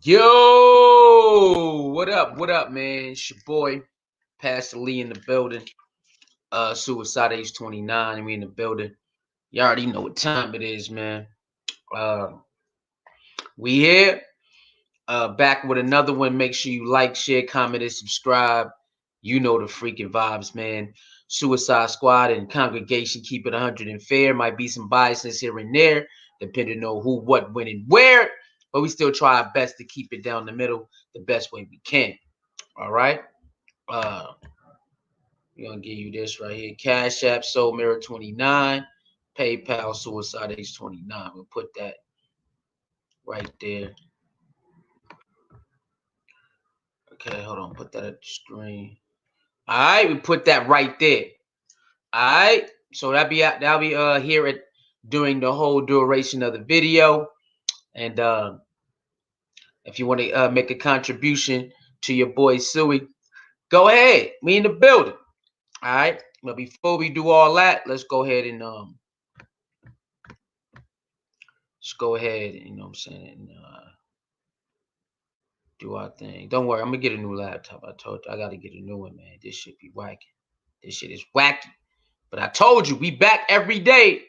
Yo, what up? What up, man? It's your boy, Pastor Lee in the building. Suicide Age 29. We in the building. You already know what time it is, man. We here. Back with another one. Make sure you like, share, comment, and subscribe. You know the freaking vibes, man. Suicide Squad and congregation keep it 100 and fair. Might be some biases here and there, depending on who, what, when, and where. But we still try our best to keep it down the middle the best way we can. All right. We're gonna give you this right here. Cash App, Soul Mirror 29, PayPal, Suicide Age 29. We'll put that right there. Okay, hold on. Put that at the screen. All right, we put that right there. All right, so that'll be here at during the whole duration of the video. And if you want to make a contribution to your boy Suey, go ahead. We in the building. All right, but before we do all that, let's go ahead and just go ahead, you know what I'm saying, and do our thing. Don't worry, I'm gonna get a new laptop. I told you I gotta get a new one, man. This shit be wacky. This shit is wacky. But I told you, we back every day.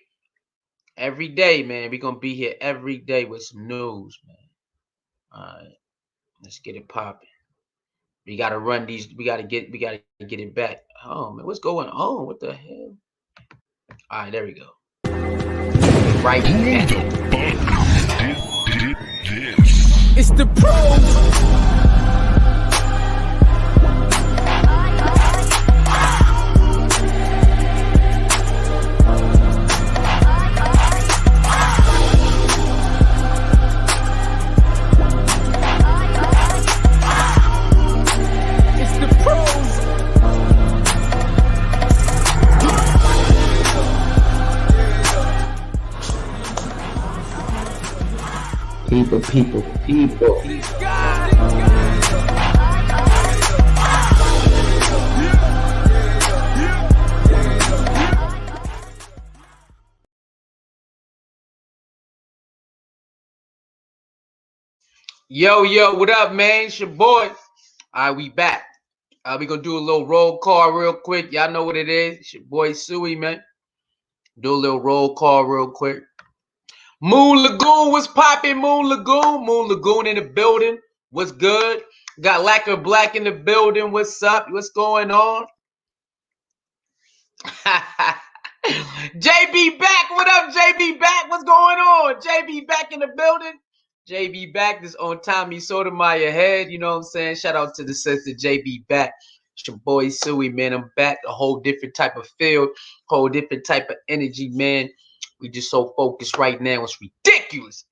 Every day, man. We gonna be here every day with some news, man. All right, let's get it popping. We gotta run these. We gotta get it back. Oh man, what's going on? What the hell? All right, there we go. Right back. It's the pros. People. Yo, what up, man? It's your boy. All right, we back. We gonna do a little roll call real quick. Y'all know what it is. It's your boy Suey, man. Do a little roll call real quick. Moon Lagoon, what's popping? Moon Lagoon in the building. What's good? Got Lacquer Black in the building. What's up? What's going on? JB back. What up, JB back? What's going on? JB back in the building. JB back. This on Tommy Sotomayor head. You know what I'm saying? Shout out to the sister JB back. It's your boy Suey, man. I'm back. A whole different type of feel, whole different type of energy, man. We just so focused right now. It's ridiculous.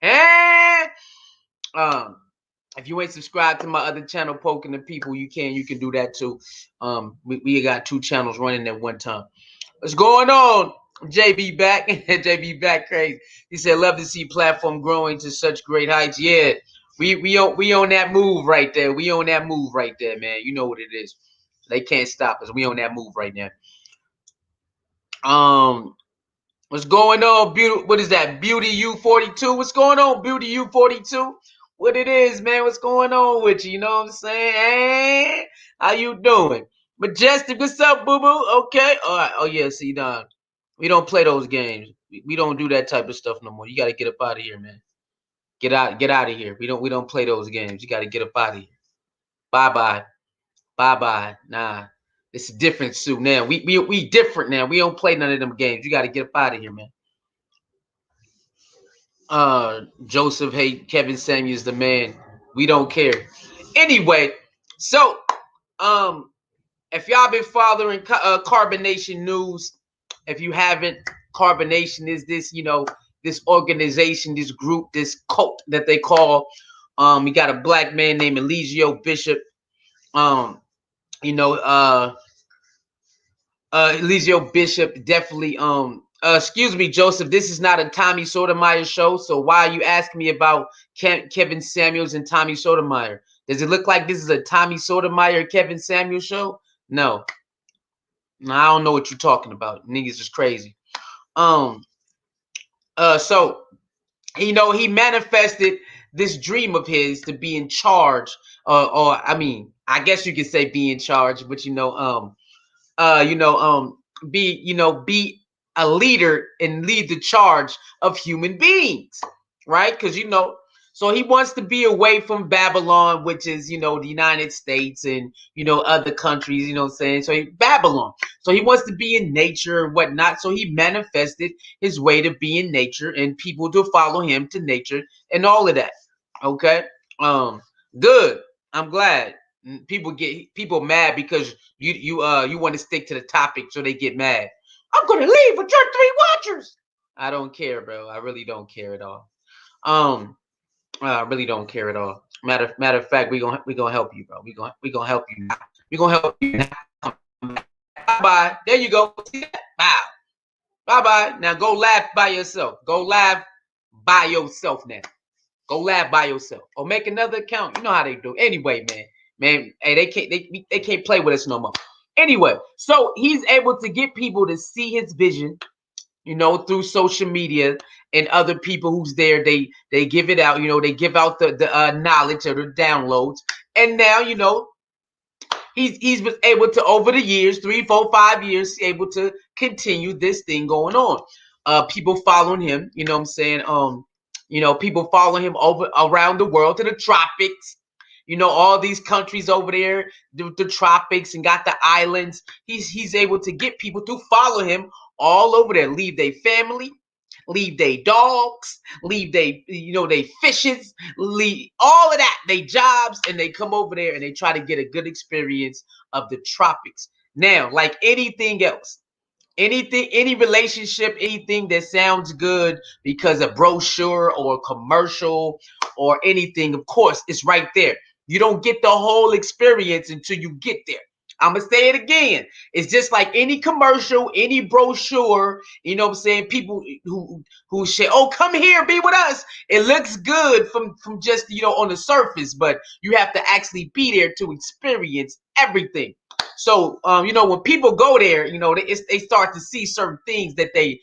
If you ain't subscribed to my other channel, Poking the People, you can do that too. We got 2 channels running at one time. What's going on? JB back. JB back crazy. He said, love to see platform growing to such great heights. Yeah, we on that move right there. We on that move right there, man. You know what it is. They can't stop us. We on that move right now. What's going on, Beauty? What is that? Beauty U42? What's going on, Beauty U42? What it is, man? What's going on with you? You know what I'm saying? Hey, how you doing? Majestic, what's up, boo-boo? Okay. All right. Oh, yeah, see, Don. We don't play those games. We don't do that type of stuff no more. You got to get up out of here, man. Get out of here. We don't play those games. You got to get up out of here. Bye-bye. Nah. It's a different suit now. We different now. We don't play none of them games. You got to get up out of here, man. Joseph, hey, Kevin Samuels, the man. We don't care. Anyway, so if y'all been following Carbonnation news, if you haven't, Carbonnation is this, this organization, this group, this cult that they call. We got a black man named Eligio Bishop. Eligio Bishop definitely excuse me, Joseph, this is not a Tommy Sotomayor show, so why are you asking me about Kevin Samuels and Tommy Sotomayor? Does it look like this is a Tommy Sotomayor Kevin Samuels show? No, I don't know what you're talking about. Niggas is crazy. So he manifested this dream of his to be in charge, or I mean, I guess you could say be in charge, but you know, be a leader and lead the charge of human beings, right? Because so he wants to be away from Babylon, which is the United States and other countries. What I'm saying, so Babylon. So he wants to be in nature and whatnot. So he manifested his way to be in nature and people to follow him to nature and all of that. Okay, good. I'm glad. People mad because you want to stick to the topic, so they get mad. I'm gonna leave with your 3 watchers. I don't care, bro. I really don't care at all. I really don't care at all. Matter of fact, we gonna help you, bro. We gonna help you now. We gonna help you now. Bye bye. There you go. See that? Bow. Bye bye. Now go laugh by yourself. Go laugh by yourself now. Go laugh by yourself, or make another account. You know how they do. Anyway, man, hey, they can't play with us no more. Anyway, so he's able to get people to see his vision, through social media and other people who's there. They give it out. They give out the knowledge or the downloads, and now he's been able to, over the years, 3, 4, 5 years, able to continue this thing going on. People following him. You know what I'm saying? People follow him over around the world to the tropics. All these countries over there, the tropics, and got the islands. He's able to get people to follow him all over there. Leave their family, leave their dogs, leave they fishes, leave all of that, they jobs, and they come over there and they try to get a good experience of the tropics. Now, like anything else, any relationship, anything that sounds good because a brochure or a commercial or anything, of course, it's right there. You don't get the whole experience until you get there. I'm gonna say it again. It's just like any commercial, any brochure. You know what I'm saying? People who say, "Oh, come here, be with us." It looks good from just on the surface, but you have to actually be there to experience everything. So, when people go there, they start to see certain things that they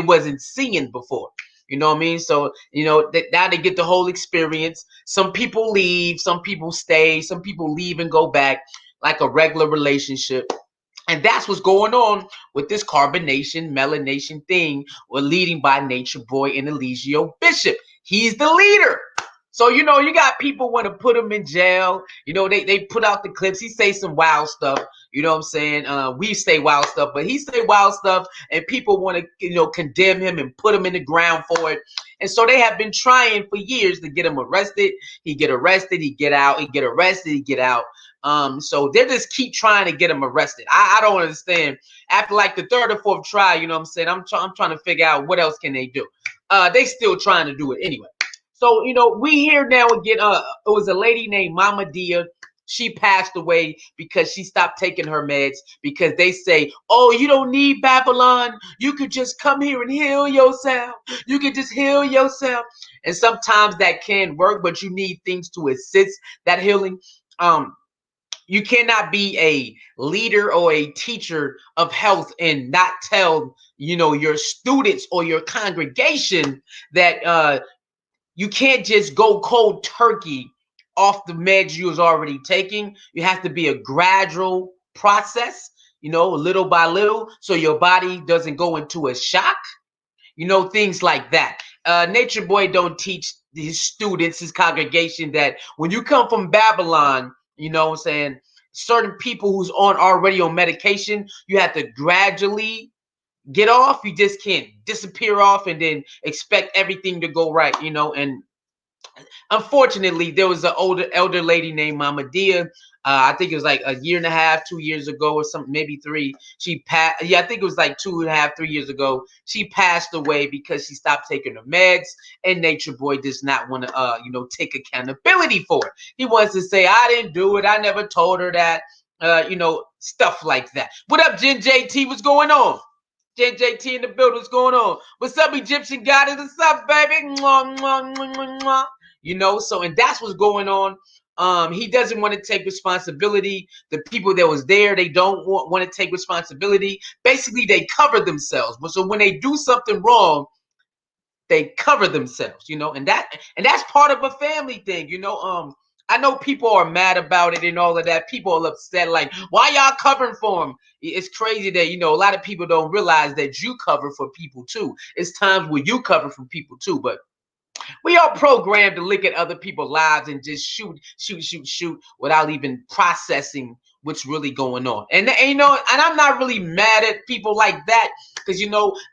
wasn't seeing before. You know what I mean? So, now they get the whole experience. Some people leave, some people stay, some people leave and go back like a regular relationship. And that's what's going on with this carbonation, melanation thing. We're leading by Natureboy and Eligio Bishop. He's the leader. So, you got people want to put him in jail. They put out the clips. He say some wild stuff. You know what I'm saying? We say wild stuff, but he say wild stuff, and people want to, condemn him and put him in the ground for it. And so they have been trying for years to get him arrested. He get arrested, he get out. He get arrested, he get out. So they just keep trying to get him arrested. I don't understand. After like the 3rd or 4th try, you know what I'm saying? I'm trying to figure out what else can they do. They still trying to do it anyway. So, we hear now again, it was a lady named Mama Dia. She passed away because she stopped taking her meds because they say, "Oh, you don't need Babylon. You could just come here and heal yourself. You could just heal yourself." And sometimes that can work, but you need things to assist that healing. You cannot be a leader or a teacher of health and not tell, your students or your congregation that you can't just go cold turkey off the meds you was already taking. You have to be a gradual process, little by little, so your body doesn't go into a shock, things like that. Natureboy don't teach his students, his congregation, that when you come from Babylon, what I'm saying, certain people who's already on medication, you have to gradually get off. You just can't disappear off and then expect everything to go right, and unfortunately, there was an elder lady named Mama Dia. I think it was like a year and a half, 2 years ago, or something, maybe 3. She passed. Yeah, I think it was like 2.5, 3 years ago. She passed away because she stopped taking her meds, and Natureboy does not want to, take accountability for it. He wants to say, "I didn't do it. I never told her that." Stuff like that. What up, Jen JT? What's going on? Jen JT in the building. What's going on? What's up, Egyptian goddess? What's up, baby? Mwah, mwah, mwah, mwah, mwah. So, and that's what's going on. He doesn't want to take responsibility. The people that was there, they don't want to take responsibility. Basically, they cover themselves. But so when they do something wrong, they cover themselves, and that's part of a family thing, I know people are mad about it and all of that. People are upset, like, why y'all covering for them? It's crazy that, a lot of people don't realize that you cover for people too. It's times where you cover for people too, but we are programmed to look at other people's lives and just shoot without even processing what's really going on. And I'm not really mad at people like that, because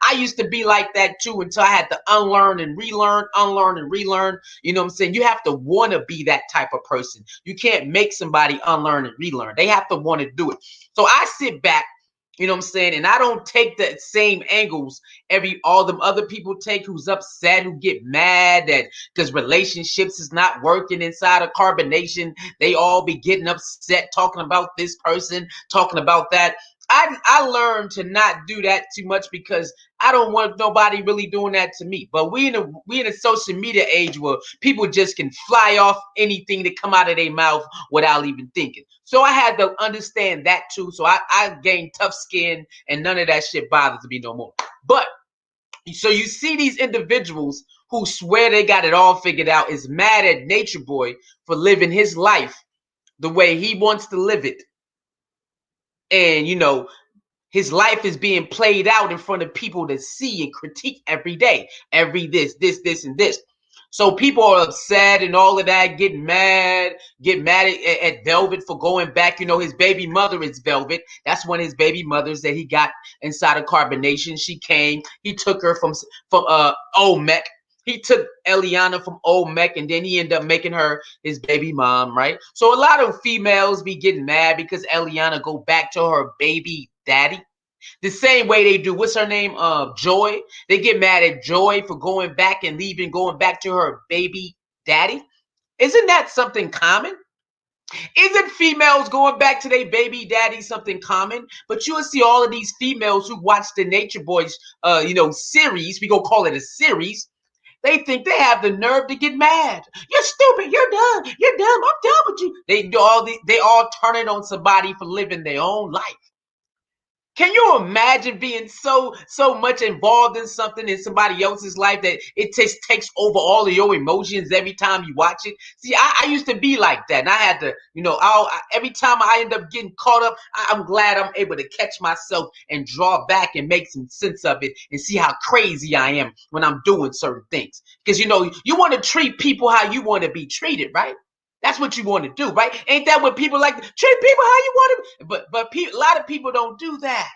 I used to be like that too, until I had to unlearn and relearn, unlearn and relearn. You know what I'm saying? You have to want to be that type of person. You can't make somebody unlearn and relearn. They have to want to do it. So I sit back, you know what I'm saying, and I don't take the same angles all them other people take, who's upset, who get mad that because relationships is not working inside of Carbonation. They all be getting upset, talking about this person, talking about that. I learned to not do that too much, because I don't want nobody really doing that to me. But we in a social media age where people just can fly off anything that come out of their mouth without even thinking. So I had to understand that too. So I gained tough skin, and none of that shit bothers me no more. But so you see these individuals who swear they got it all figured out is mad at Natureboy for living his life the way he wants to live it. And, his life is being played out in front of people to see and critique every day. Every this, and this. So people are upset and all of that, get mad at Velvet for going back. His baby mother is Velvet. That's one of his baby mothers that he got inside of Carbonation. She came. He took her from Olmec. He took Eliana from Olmec, and then he ended up making her his baby mom, right? So a lot of females be getting mad because Eliana go back to her baby daddy. The same way they do, what's her name? Joy. They get mad at Joy for going back and leaving, going back to her baby daddy. Isn't that something common? Isn't females going back to their baby daddy something common? But you'll see all of these females who watch the Natureboy, series. We gonna call it a series. They think they have the nerve to get mad. You're stupid. You're dumb. You're dumb. I'm done with you. They all turn it on somebody for living their own life. Can you imagine being so much involved in something in somebody else's life that it takes over all of your emotions every time you watch it? See, I used to be like that, and I had to, every time I end up getting caught up, I'm glad I'm able to catch myself and draw back and make some sense of it and see how crazy I am when I'm doing certain things. Because, you want to treat people how you want to be treated, right? That's what you want to do, right? Ain't that what people like? Treat people how you want to. But a lot of people don't do that.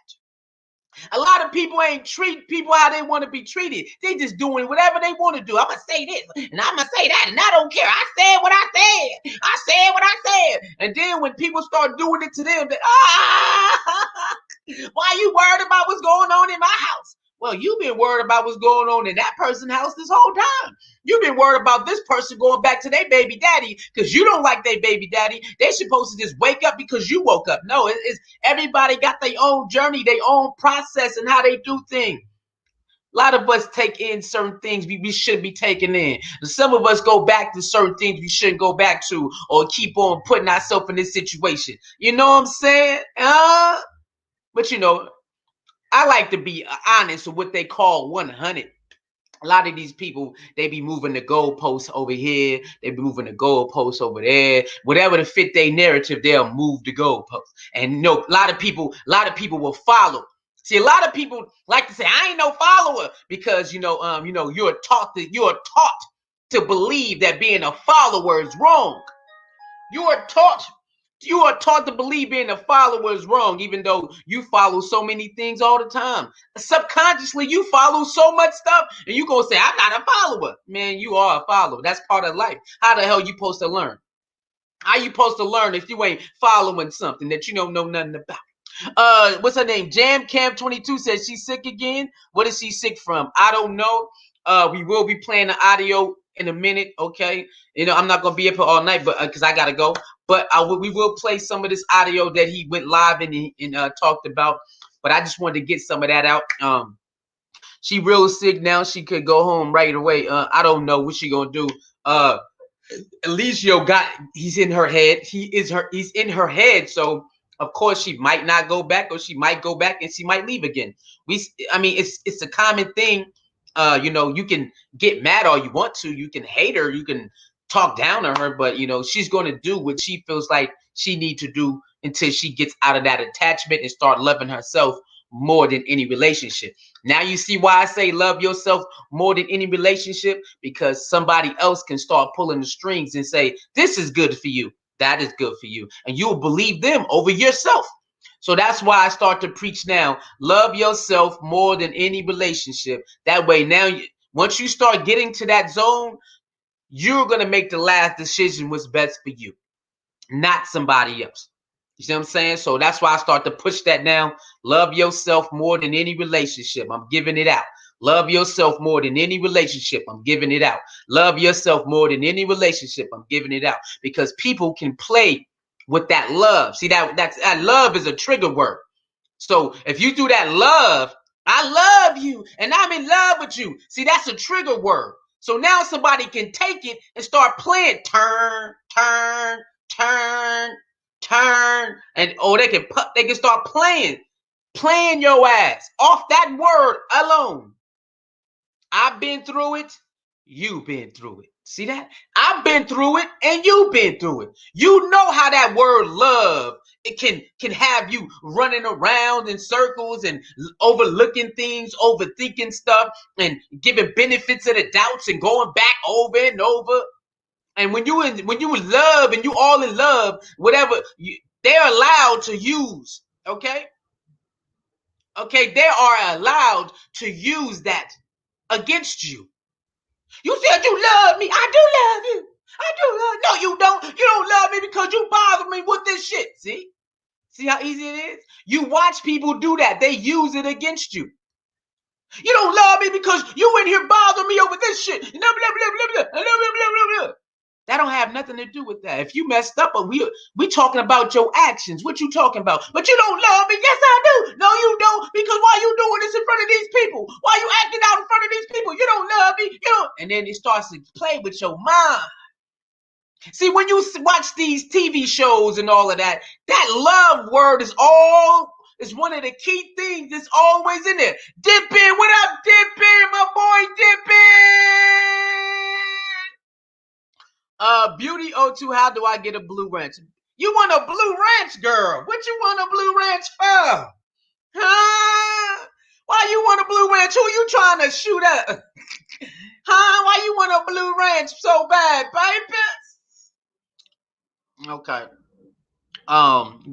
A lot of people ain't treat people how they want to be treated. They just doing whatever they want to do. I'm gonna say this and I'm gonna say that, and I don't care. I said what I said. I said what I said. And then when people start doing it to them, why you worried about what's going on in my house? Well, you've been worried about what's going on in that person's house this whole time. You've been worried about this person going back to their baby daddy because you don't like their baby daddy. They supposed to just wake up because you woke up. No, it's everybody got their own journey, their own process, and how they do things. A lot of us take in certain things we shouldn't be taking in. Some of us go back to certain things we shouldn't go back to, or keep on putting ourselves in this situation. You know what I'm saying? But I like to be honest with what they call 100. A lot of these people, they be moving the goalposts over here. They be moving the goalposts over there. Whatever to fit their narrative, they'll move the goalposts. And a lot of people will follow. See, a lot of people like to say, "I ain't no follower," because you're taught to believe that being a follower is wrong. You are taught to believe being a follower is wrong, even though you follow so many things all the time. Subconsciously, you follow so much stuff, and you gonna say, "I'm not a follower." Man, you are a follower. That's part of life. How the hell you supposed to learn? How you supposed to learn if you ain't following something that you don't know nothing about? What's her name? Jam Cam 22 says she's sick again. What is she sick from? I don't know. We will be playing the audio in a minute, okay? I'm not gonna be up here all night, but because I gotta go. But we will play some of this audio that he went live and talked about. But I just wanted to get some of that out. She real sick now. She could go home right away. I don't know what she gonna do. Eligio he's in her head. He's in her head. So of course she might not go back, or she might go back and she might leave again. It's a common thing You know, you can get mad all you want to, you can hate her, you can talk down on her, but you know, she's going to do what she feels like she needs to do until she gets out of that attachment and start loving herself more than any relationship. Now you see why I say love yourself more than any relationship, because somebody else can start pulling the strings and say, this is good for you, that is good for you, and you'll believe them over yourself. So that's why I start to preach now, love yourself more than any relationship. That way now, once you start getting to that zone, you're going to make the last decision what's best for you, not somebody else. You see what I'm saying? So that's why I start to push that now. Love yourself more than any relationship. I'm giving it out. Love yourself more than any relationship. I'm giving it out. Love yourself more than any relationship. I'm giving it out. Because people can play with that love. See, that love is a trigger word. So if you do that love, I love you and I'm in love with you. See, that's a trigger word. So now somebody can take it and start playing turn, turn, turn, turn, and they can start playing your ass off that word alone. I've been through it. You've been through it. See that? I've been through it and you've been through it. You know how that word love, it can have you running around in circles and overlooking things, overthinking stuff, and giving benefits of the doubts and going back over and over. And when you in love and you all in love, whatever they're allowed to use, okay? Okay, they are allowed to use that against you. You said you love me. I do love you. I do love you. No, you don't. You don't love me because you bother me with this shit. See? See how easy it is? You watch people do that. They use it against you. You don't love me because you in here bothering me over this shit. Blah, blah, blah, blah, blah, blah, blah, blah. That don't have nothing to do with that. If you messed up, we talking about your actions. What you talking about? But you don't love me. Yes, I do. No, you don't. Because why you doing this in front of these people? Why you acting out in front of these people? You don't love me. You don't. And then it starts to play with your mind. See, when you watch these TV shows and all of that, that love word is one of the key things that's always in there. Dippin', what up, Dippin', my boy Dippin'? Beauty02, how do I get a blue ranch? You want a blue ranch, girl? What you want a blue ranch for? Huh? Why you want a blue ranch? Who you trying to shoot at? Huh? Why you want a blue ranch so bad, baby? Okay.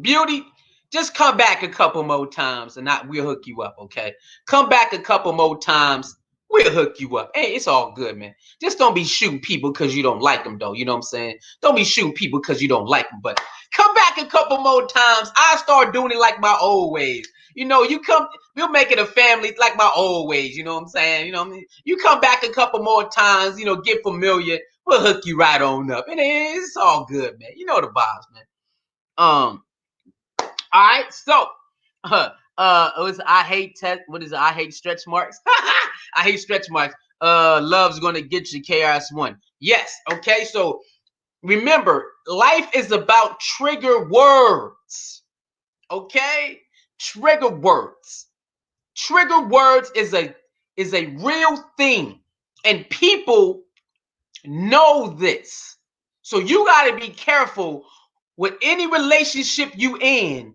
Beauty, just come back a couple more times and we'll hook you up, okay? Come back a couple more times, we'll hook you up. Hey, it's all good, man. Just don't be shooting people because you don't like them, though. You know what I'm saying? Don't be shooting people because you don't like them. But come back a couple more times. I start doing it like my old ways. You know, we'll make it a family like my old ways. You know what I'm saying? You know what I mean? You come back a couple more times, you know, get familiar. We'll hook you right on up. And it's all good, man. You know the vibes, man. All right, so I hate what is it? I hate stretch marks. I hate stretch marks. Love's gonna get you, KRS1. Yes, okay, so remember, life is about trigger words. Okay? Trigger words. Trigger words is a real thing. And people know this. So you gotta be careful with any relationship you in.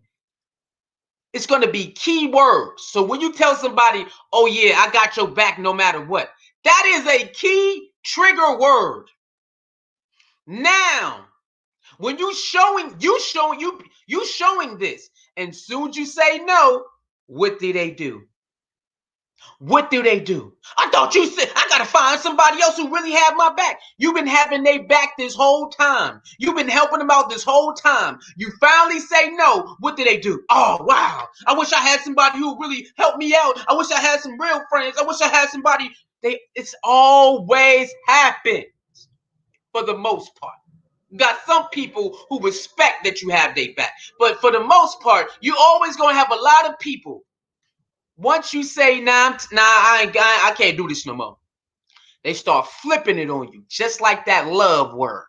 It's going to be key words. So when you tell somebody, oh yeah, I got your back no matter what, that is a key trigger word. Now, when you showing this, and soon as you say no, what do they do? What do they do? I thought you said I gotta find somebody else who really have my back. You've been having their back this whole time. You've been helping them out this whole time. You finally say no. What do they do? Oh wow! I wish I had somebody who really helped me out. I wish I had some real friends. I wish I had somebody. It's always happens for the most part. You got some people who respect that you have their back, but for the most part, you always gonna have a lot of people. Once you say, I can't do this no more, they start flipping it on you, just like that love word.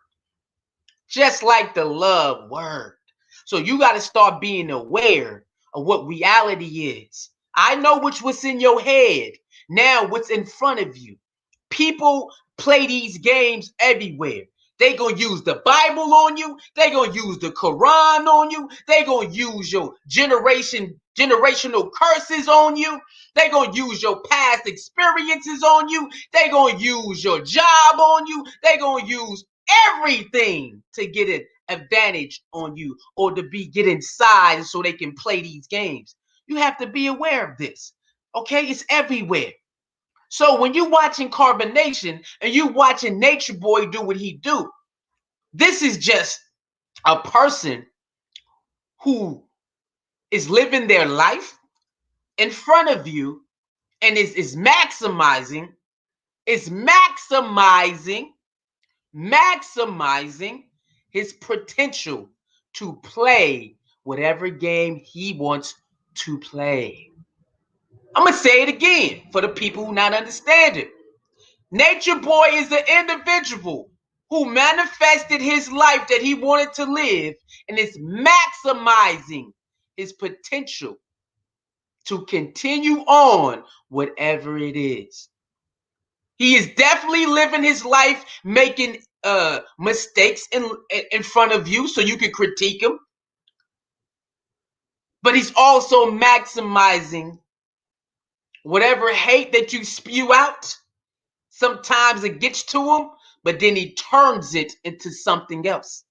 Just like the love word. So you got to start being aware of what reality is. I know what's in your head. Now what's in front of you? People play these games everywhere. They gonna use the Bible on you. They gonna use the Quran on you. They gonna use your generational curses on you. They gonna use your past experiences on you. They gonna use your job on you. They gonna use everything to get an advantage on you or to get inside so they can play these games. You have to be aware of this. Okay, it's everywhere. So when you're watching Carbonnation and you watching Natureboy do what he do, this is just a person who is living their life in front of you and is maximizing his potential to play whatever game he wants to play. I'm gonna say it again for the people who not understand it. Natureboy is the individual who manifested his life that he wanted to live and is maximizing his potential to continue on whatever it is. He is definitely living his life making mistakes in front of you so you can critique him. But he's also maximizing whatever hate that you spew out. Sometimes it gets to him, but then he turns it into something else.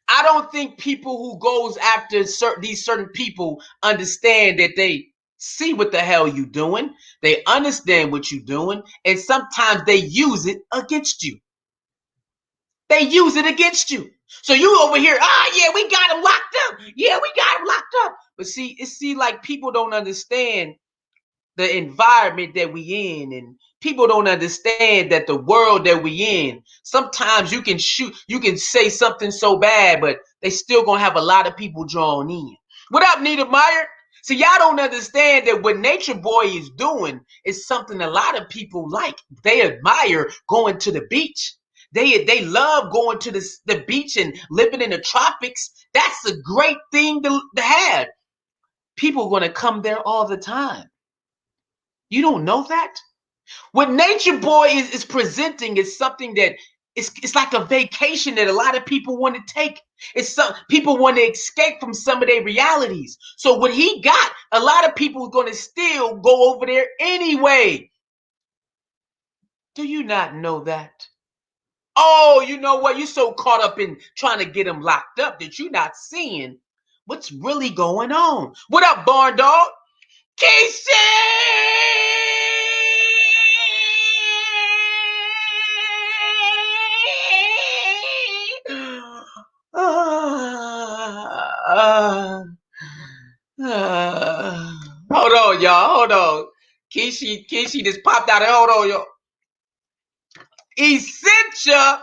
I don't think people who goes after these certain people understand that they see what the hell you doing. They understand what you're doing, and sometimes they use it against you. They use it against you. So you over here, yeah, we got him locked up. Yeah, we got him locked up. But see, like people don't understand the environment that we in, and people don't understand that the world that we in, sometimes you can say something so bad, but they still gonna have a lot of people drawn in. What up, Nita Meyer? See, y'all don't understand that what Natureboy is doing is something a lot of people like. They admire going to the beach. They love going to the beach and living in the tropics. That's a great thing to have. People are gonna come there all the time. You don't know that? What Natureboy is presenting is something that it's like a vacation that a lot of people want to take. It's some people want to escape from some of their realities. So what he got, a lot of people are going to still go over there anyway. Do you not know that? Oh, you know what? You're so caught up in trying to get him locked up that you're not seeing what's really going on. What up, Barn Dog? Casey! Hold on, y'all. Hold on. Kishi just popped out. Hold on, y'all. He sent ya.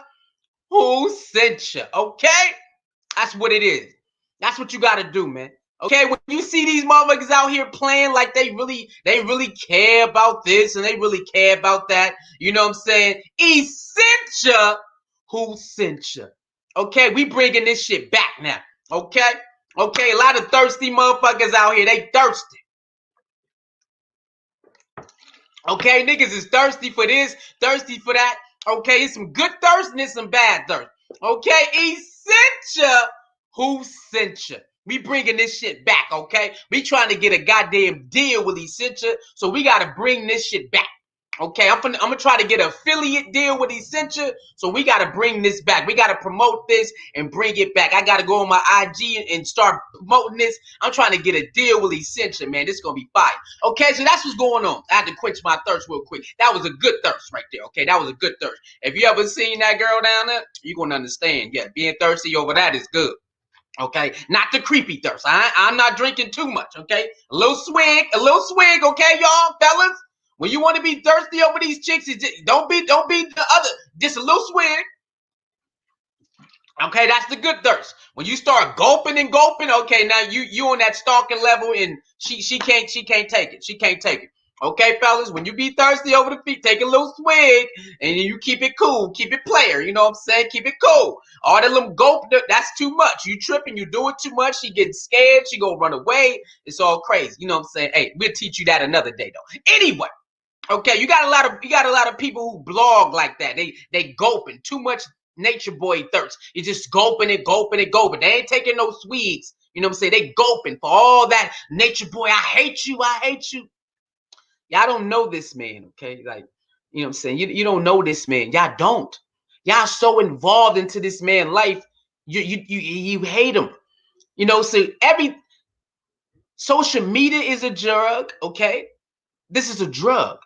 Who sent ya? Okay? That's what it is. That's what you got to do, man. Okay, when you see these motherfuckers out here playing like they really care about this and they really care about that, you know what I'm saying? He sent ya. Who sent ya? Okay, we bringing this shit back now. Okay? Okay, a lot of thirsty motherfuckers out here. They thirsty. Okay, niggas is thirsty for this, thirsty for that. Okay, it's some good thirst and it's some bad thirst. Okay, he sent ya. Who sent ya? We bringing this shit back, okay? We trying to get a goddamn deal with Essentia, so we got to bring this shit back. Okay, I'm gonna try to get an affiliate deal with Essentia, so we got to bring this back. We got to promote this and bring it back. I got to go on my IG and start promoting this. I'm trying to get a deal with Essentia, man. This is gonna be fire. Okay, so that's what's going on. I had to quench my thirst real quick. That was a good thirst right there. Okay, that was a good thirst. If you ever seen that girl down there, you're gonna understand. Yeah, being thirsty over that is good. Okay, not the creepy thirst. I'm not drinking too much. Okay, a little swig. Okay, y'all, fellas. When you want to be thirsty over these chicks, don't be the other. Just a little swig. Okay, that's the good thirst. When you start gulping and gulping, okay, now you on that stalking level, and she can't take it. She can't take it. Okay, fellas, when you be thirsty over the feet, take a little swig, and you keep it cool, keep it player. You know what I'm saying? Keep it cool. All that little gulp, that's too much. You tripping, you doing too much. She getting scared. She gonna run away. It's all crazy. You know what I'm saying? Hey, we'll teach you that another day, though. Anyway. Okay, you got a lot of people who blog like that. They gulping too much Nature Boy thirst. You just gulping it, gulping it, gulping. They ain't taking no sweets. You know what I'm saying? They gulping for all that Nature Boy. I hate you. I hate you. Y'all don't know this man, okay? Like, you know what I'm saying? You don't know this man. Y'all don't. Y'all so involved into this man's life. You hate him. You know, so every social media is a drug, okay? This is a drug.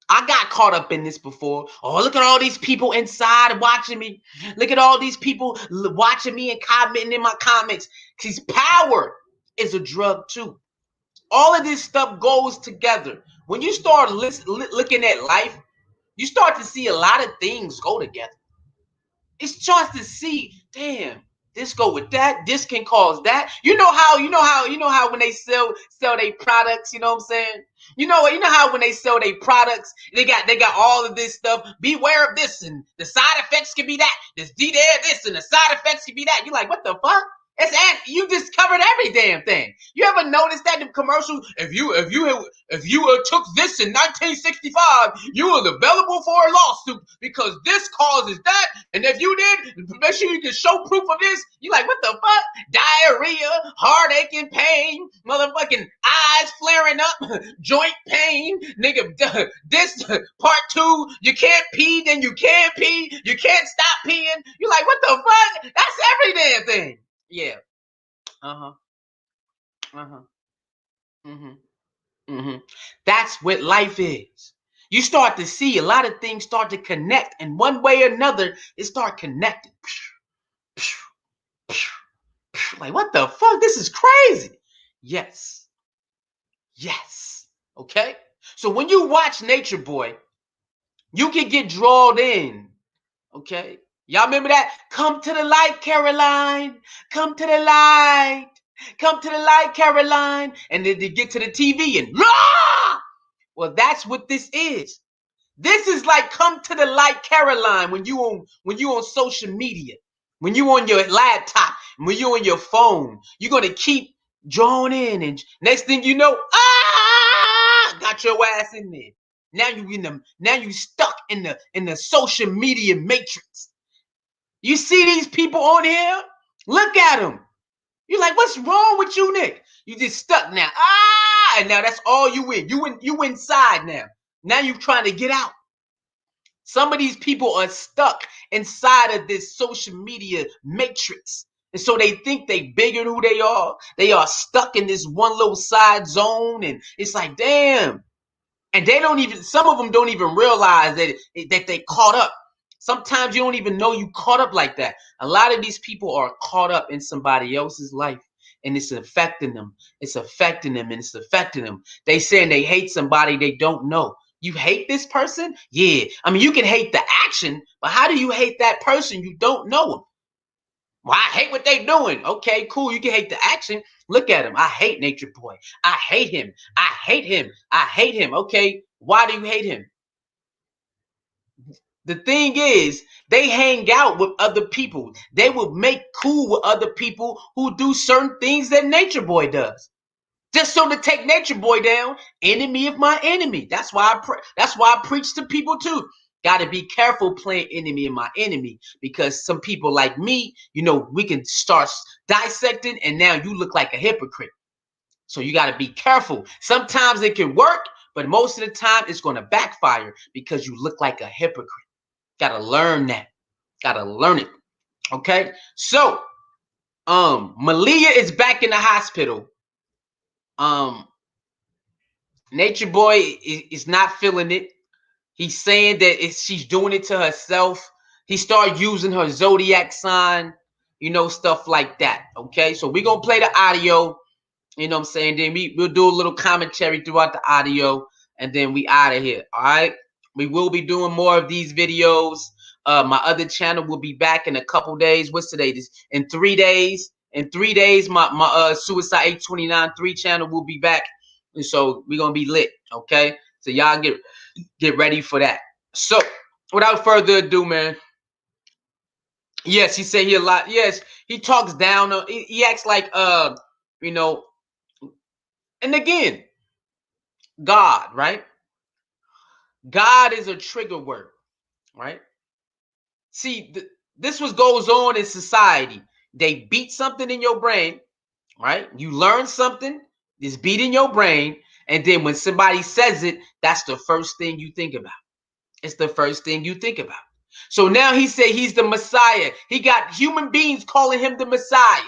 I got caught up in this before. Oh, look at all these people inside watching me. Look at all these people watching me and commenting in my comments. Because power is a drug too. All of this stuff goes together. When you start looking at life, you start to see a lot of things go together. It starts to see, damn, this go with that. This can cause that. You know how when they sell their products, you know what I'm saying? You know how when they sell their products, they got all of this stuff. Beware of this, and the side effects can be that. This this, and the side effects can be that. You're like, what the fuck? You just covered every damn thing. You ever noticed that in commercials? If you took this in 1965, you are available for a lawsuit because this causes that. And if you did, make sure you can show proof of this. You like, what the fuck? Diarrhea, heartache and pain, motherfucking eyes flaring up, joint pain, nigga. This part 2, you can't pee, then you can pee, you can't stop peeing. You like, what the fuck? That's every damn thing. Yeah. Uh-huh. Uh-huh. Mm-hmm. Mm-hmm. That's what life is. You start to see a lot of things start to connect, and one way or another, it start connecting. Like, what the fuck? This is crazy. Yes. Yes. Okay? So when you watch Nature Boy, you can get drawn in. Okay? Y'all remember that? Come to the light, Caroline. Come to the light. Come to the light, Caroline. And then they get to the TV and rah! Well, that's what this is. This is like come to the light, Caroline, when you on social media, when you on your laptop, when you on your phone. You're gonna keep drawn in, and next thing you know, got your ass in there. Now you stuck in the social media matrix. You see these people on here? Look at them. You're like, what's wrong with you, Nick? You just stuck now. And now that's all you in. You inside now. Now you're trying to get out. Some of these people are stuck inside of this social media matrix. And so they think they bigger than who they are. They are stuck in this one little side zone. And it's like, damn. And some of them don't even realize that they caught up. Sometimes you don't even know you caught up like that. A lot of these people are caught up in somebody else's life, and it's affecting them. It's affecting them, and it's affecting them. They saying they hate somebody they don't know. You hate this person? Yeah. I mean, you can hate the action, but how do you hate that person you don't know them? Well, I hate what they doing. Okay, cool. You can hate the action. Look at him. I hate Nature Boy. I hate him. I hate him. I hate him. Okay, why do you hate him? The thing is, they hang out with other people. They will make cool with other people who do certain things that Nature Boy does. Just so to take Nature Boy down, enemy of my enemy. That's why I preach to people too. Got to be careful playing enemy of my enemy, because some people like me, we can start dissecting, and now you look like a hypocrite. So you got to be careful. Sometimes it can work, but most of the time it's going to backfire because you look like a hypocrite. Got to learn that. Got to learn it. Okay? So, Malia is back in the hospital. Nature Boy is not feeling it. He's saying that she's doing it to herself. He started using her zodiac sign, stuff like that. Okay, so we're going to play the audio, you know what I'm saying? Then we'll do a little commentary throughout the audio, and then we out of here. All right, we will be doing more of these videos. My other channel will be back in a couple days. What's today? In 3 days. In 3 days, my Suicide 829 3 channel will be back. And so we're going to be lit, okay? So y'all get ready for that. So without further ado, man. Yes, he said he a lot. Yes, he talks down. He acts like, and again, God, right? God is a trigger word, right? See, this was goes on in society. They beat something in your brain, right? You learn something, it's beat in your brain, and then when somebody says it, that's the first thing you think about. It's the first thing you think about. So now he said he's the Messiah. He got human beings calling him the Messiah.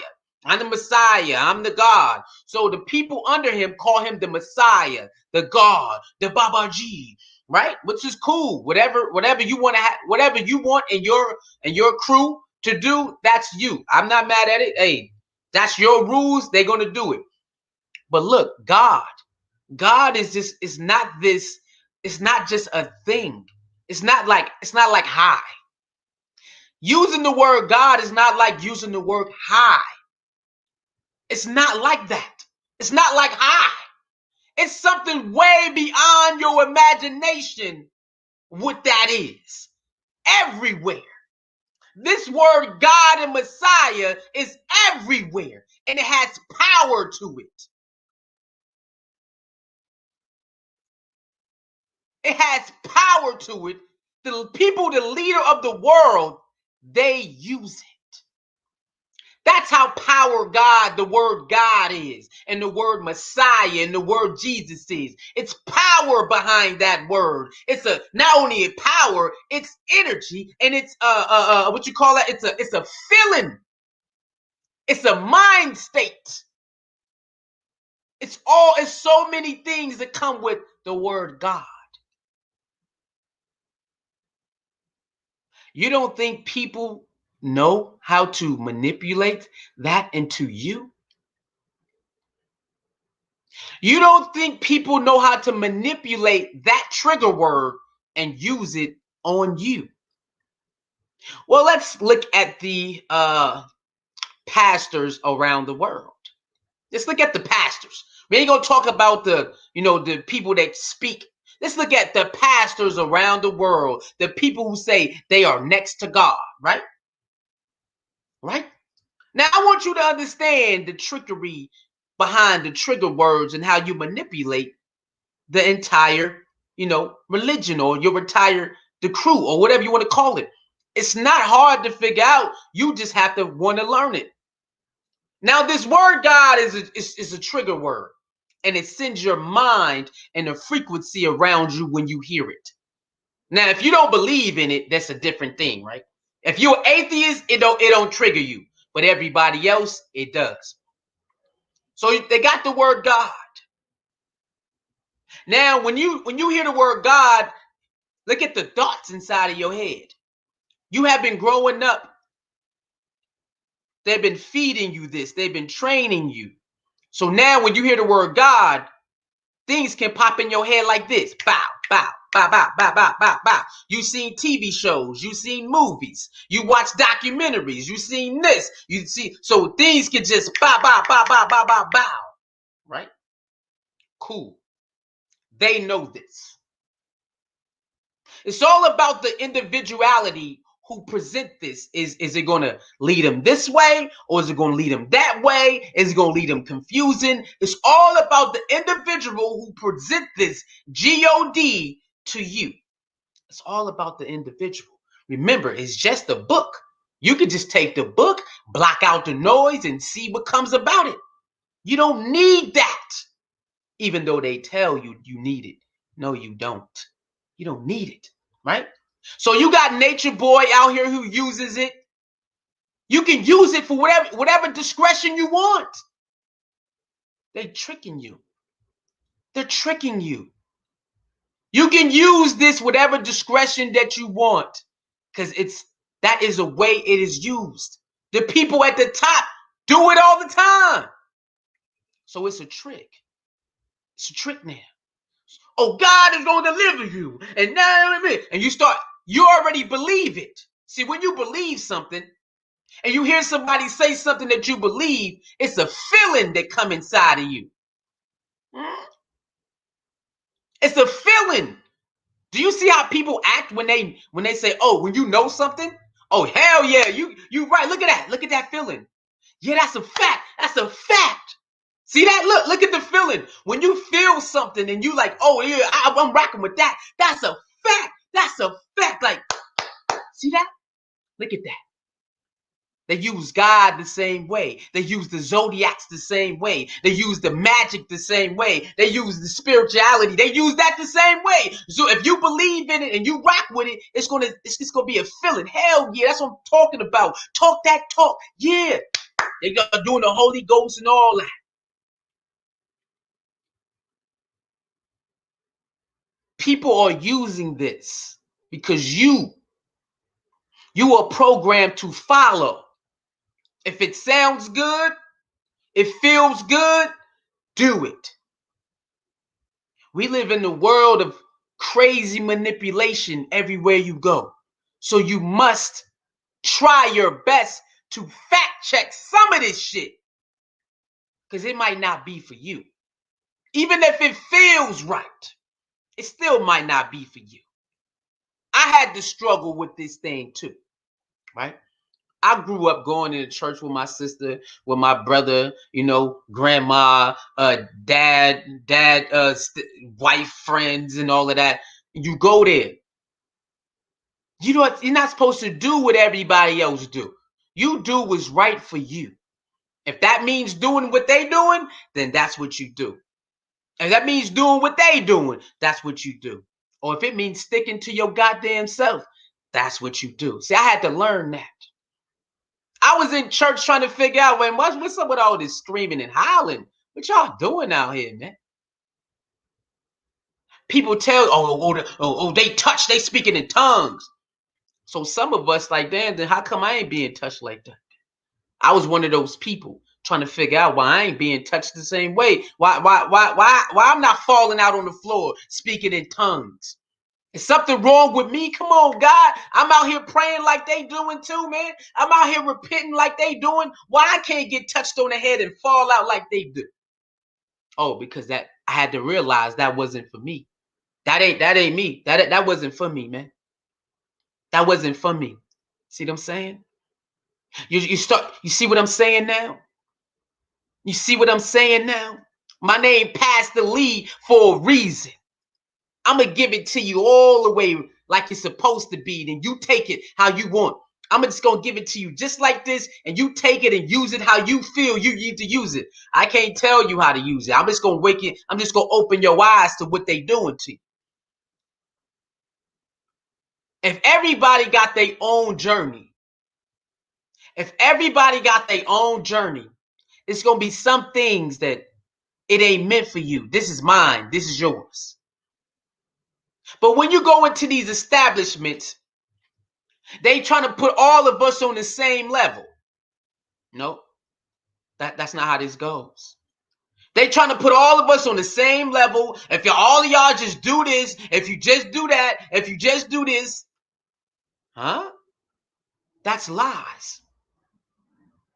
I'm the Messiah. I'm the God. So the people under him call him the Messiah, the God, the Babaji, right? Which is cool. Whatever you want to have, whatever you want in your crew to do, that's you. I'm not mad at it. Hey, that's your rules. They're gonna do it. But look, God is just is not this. It's not just a thing. It's not like high. Using the word God is not like using the word high. It's not like that. It's not like high. It's something way beyond your imagination what that is. Everywhere. This word God and Messiah is everywhere, and it has power to it. It has power to it. The people, the leader of the world, they use it. That's how power God, the word God is, and the word Messiah and the word Jesus is. It's power behind that word. It's a not only a power, it's energy, and it's what you call that? It's a feeling. It's a mind state. It's so many things that come with the word God. You don't think people know how to manipulate that into you? You don't think people know how to manipulate that trigger word and use it on you? Well, let's look at the pastors around the world. Let's look at the pastors. We ain't gonna talk about the people that speak. Let's look at the pastors around the world, the people who say they are next to God, right? Right? Now, I want you to understand the trickery behind the trigger words and how you manipulate the entire, religion or the crew or whatever you want to call it. It's not hard to figure out. You just have to want to learn it. Now, this word God is a trigger word, and it sends your mind and a frequency around you when you hear it. Now, if you don't believe in it, that's a different thing, right? If you're an atheist, it don't trigger you, but everybody else, it does. So they got the word God. Now, when you hear the word God, look at the thoughts inside of your head. You have been growing up. They've been feeding you this. They've been training you. So now when you hear the word God, things can pop in your head like this. Bow, bow, bow, bow, bow, bow, bow, bow. You've seen TV shows. You've seen movies. You watch documentaries. You've seen this. You see. So things can just bow, bow, bow, bow, bow, bow, bow. Right? Cool. They know this. It's all about the individuality who present this. Is it going to lead them this way, or is it going to lead them that way? Is it going to lead them confusing? It's all about the individual who present this God to you. It's all about the individual. Remember, it's just a book. You could just take the book, block out the noise, and see what comes about it. You don't need that, even though they tell you you need it. No, you don't. You don't need it, right? So you got Natureboy out here who uses it. You can use it for whatever discretion you want. They're tricking you. They're tricking you. You can use this whatever discretion that you want, because that is the way it is used. The people at the top do it all the time. So it's a trick. It's a trick now. Oh, God is going to deliver you. And now, and you already believe it. See, when you believe something and you hear somebody say something that you believe, it's a feeling that comes inside of you. It's a feeling. Do you see how people act when they say, oh, when you know something? Oh, hell yeah, you right. Look at that. Look at that feeling. Yeah, that's a fact. That's a fact. See that? Look at the feeling. When you feel something and you like, oh yeah, I'm rocking with that. That's a fact. That's a fact. Like, see that? Look at that. They use God the same way. They use the zodiacs the same way. They use the magic the same way. They use the spirituality. They use that the same way. So if you believe in it and you rock with it, it's just gonna be a feeling. Hell yeah, that's what I'm talking about. Talk that talk. Yeah. They are doing the Holy Ghost and all that. People are using this because you are programmed to follow. If it sounds good, it feels good, do it. We live in the world of crazy manipulation everywhere you go. So you must try your best to fact check some of this shit. Because it might not be for you. Even if it feels right, it still might not be for you. I had to struggle with this thing too, right? I grew up going to church with my sister, with my brother, grandma, dad, wife, friends, and all of that. You go there. You know what? You're not supposed to do what everybody else do. You do what's right for you. If that means doing what they doing, then that's what you do. If that means doing what they doing, that's what you do. Or if it means sticking to your goddamn self, that's what you do. See, I had to learn that. I was in church trying to figure out what's up with all this screaming and howling. What y'all doing out here, man? People tell, they touch, they speaking in tongues. So some of us like, damn, then how come I ain't being touched like that? I was one of those people trying to figure out why I ain't being touched the same way. Why I'm not falling out on the floor speaking in tongues? Is something wrong with me? Come on, God. I'm out here praying like they doing too, man. I'm out here repenting like they doing. Why I can't get touched on the head and fall out like they do? Oh, because I had to realize that wasn't for me. That ain't me. That wasn't for me, man. That wasn't for me. See what I'm saying? You see what I'm saying now? You see what I'm saying now? My name Pastor Lee for a reason. I'm going to give it to you all the way like it's supposed to be. Then you take it how you want. I'm just going to give it to you just like this. And you take it and use it how you feel you need to use it. I can't tell you how to use it. I'm just going to wake you. I'm just going to open your eyes to what they doing to you. If everybody got their own journey, it's going to be some things that it ain't meant for you. This is mine. This is yours. But when you go into these establishments, they trying to put all of us on the same level. No, that's not how this goes. They trying to put all of us on the same level. If all of y'all just do this, if you just do that, if you just do this, that's lies.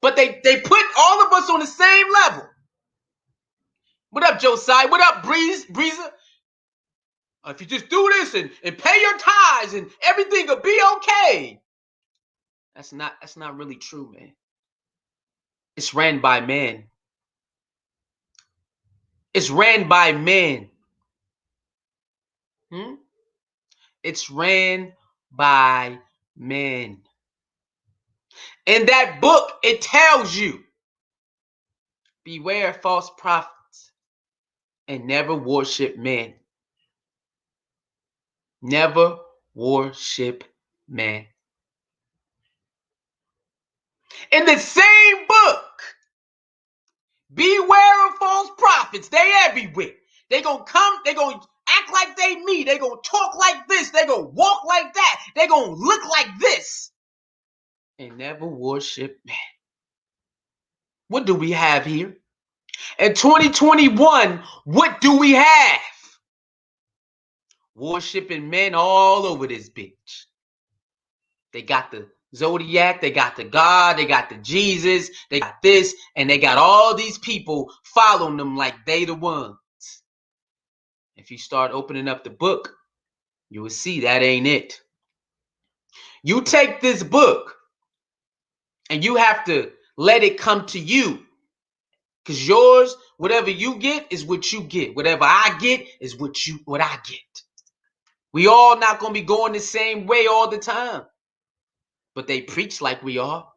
But they put all of us on the same level. What up, Josiah? What up, Breezer? If you just do this and pay your tithes and everything will be okay. That's not really true, man. It's ran by men. It's ran by men. It's ran by men. In that book, it tells you, beware false prophets and never worship men. Never worship men. In the same book, beware of false prophets. They everywhere. They gonna come, they gonna act like they me. They gonna talk like this. They gonna walk like that. They gonna look like this. And never worship man. What do we have here? In 2021, what do we have? Worshiping men all over this bitch. They got the Zodiac, they got the God, they got the Jesus, they got this, and they got all these people following them like they the ones. If you start opening up the book, you will see that ain't it. You take this book and you have to let it come to you. Because yours, whatever you get is what you get. Whatever I get is what I get. We all not going to be going the same way all the time. But they preach like we are.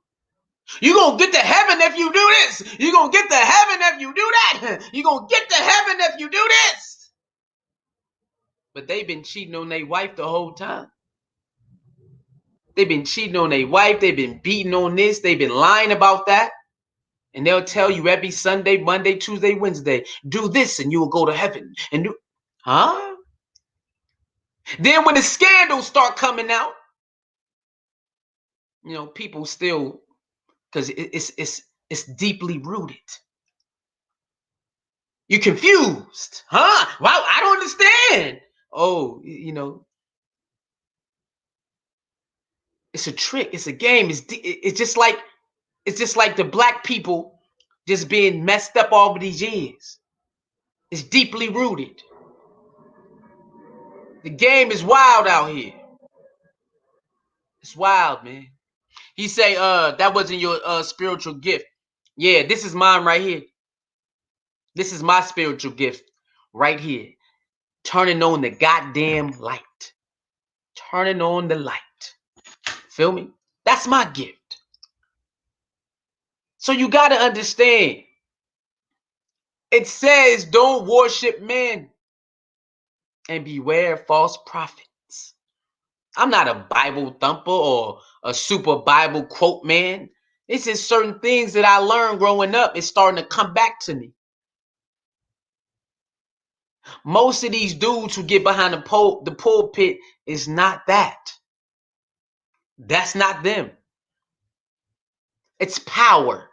You're going to get to heaven if you do this. You're going to get to heaven if you do that. You're going to get to heaven if you do this. But they've been cheating on their wife the whole time. They've been cheating on their wife. They've been beating on this. They've been lying about that. And they'll tell you every Sunday, Monday, Tuesday, Wednesday, do this and you will go to heaven. And do, huh? Then when the scandals start coming out, you know, people still, because it's deeply rooted. You're confused, huh? Wow, I don't understand. Oh, you know, it's a trick. It's a game. It's just like the black people just being messed up all of these years. It's deeply rooted. The game is wild out here. It's wild, man. He say, that wasn't your spiritual gift. Yeah, this is mine right here. This is my spiritual gift right here. Turning on the goddamn light. Turning on the light. Feel me? That's my gift. So you got to understand. It says don't worship men and beware false prophets. I'm not a Bible thumper or a super Bible quote man. It's just certain things that I learned growing up. It's starting to come back to me. Most of these dudes who get behind the pulpit is not that. That's not them. It's power.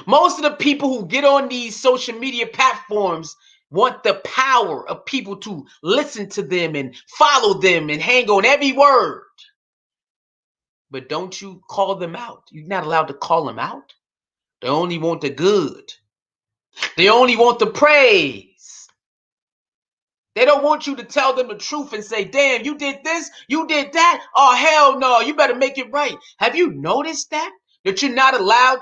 Most of the people who get on these social media platforms want the power of people to listen to them and follow them and hang on every word. But don't you call them out. You're not allowed to call them out. They only want the good. They only want the praise. They don't want you to tell them the truth and say, damn, you did this, you did that. Oh, hell no, you better make it right. Have you noticed that? That you're not allowed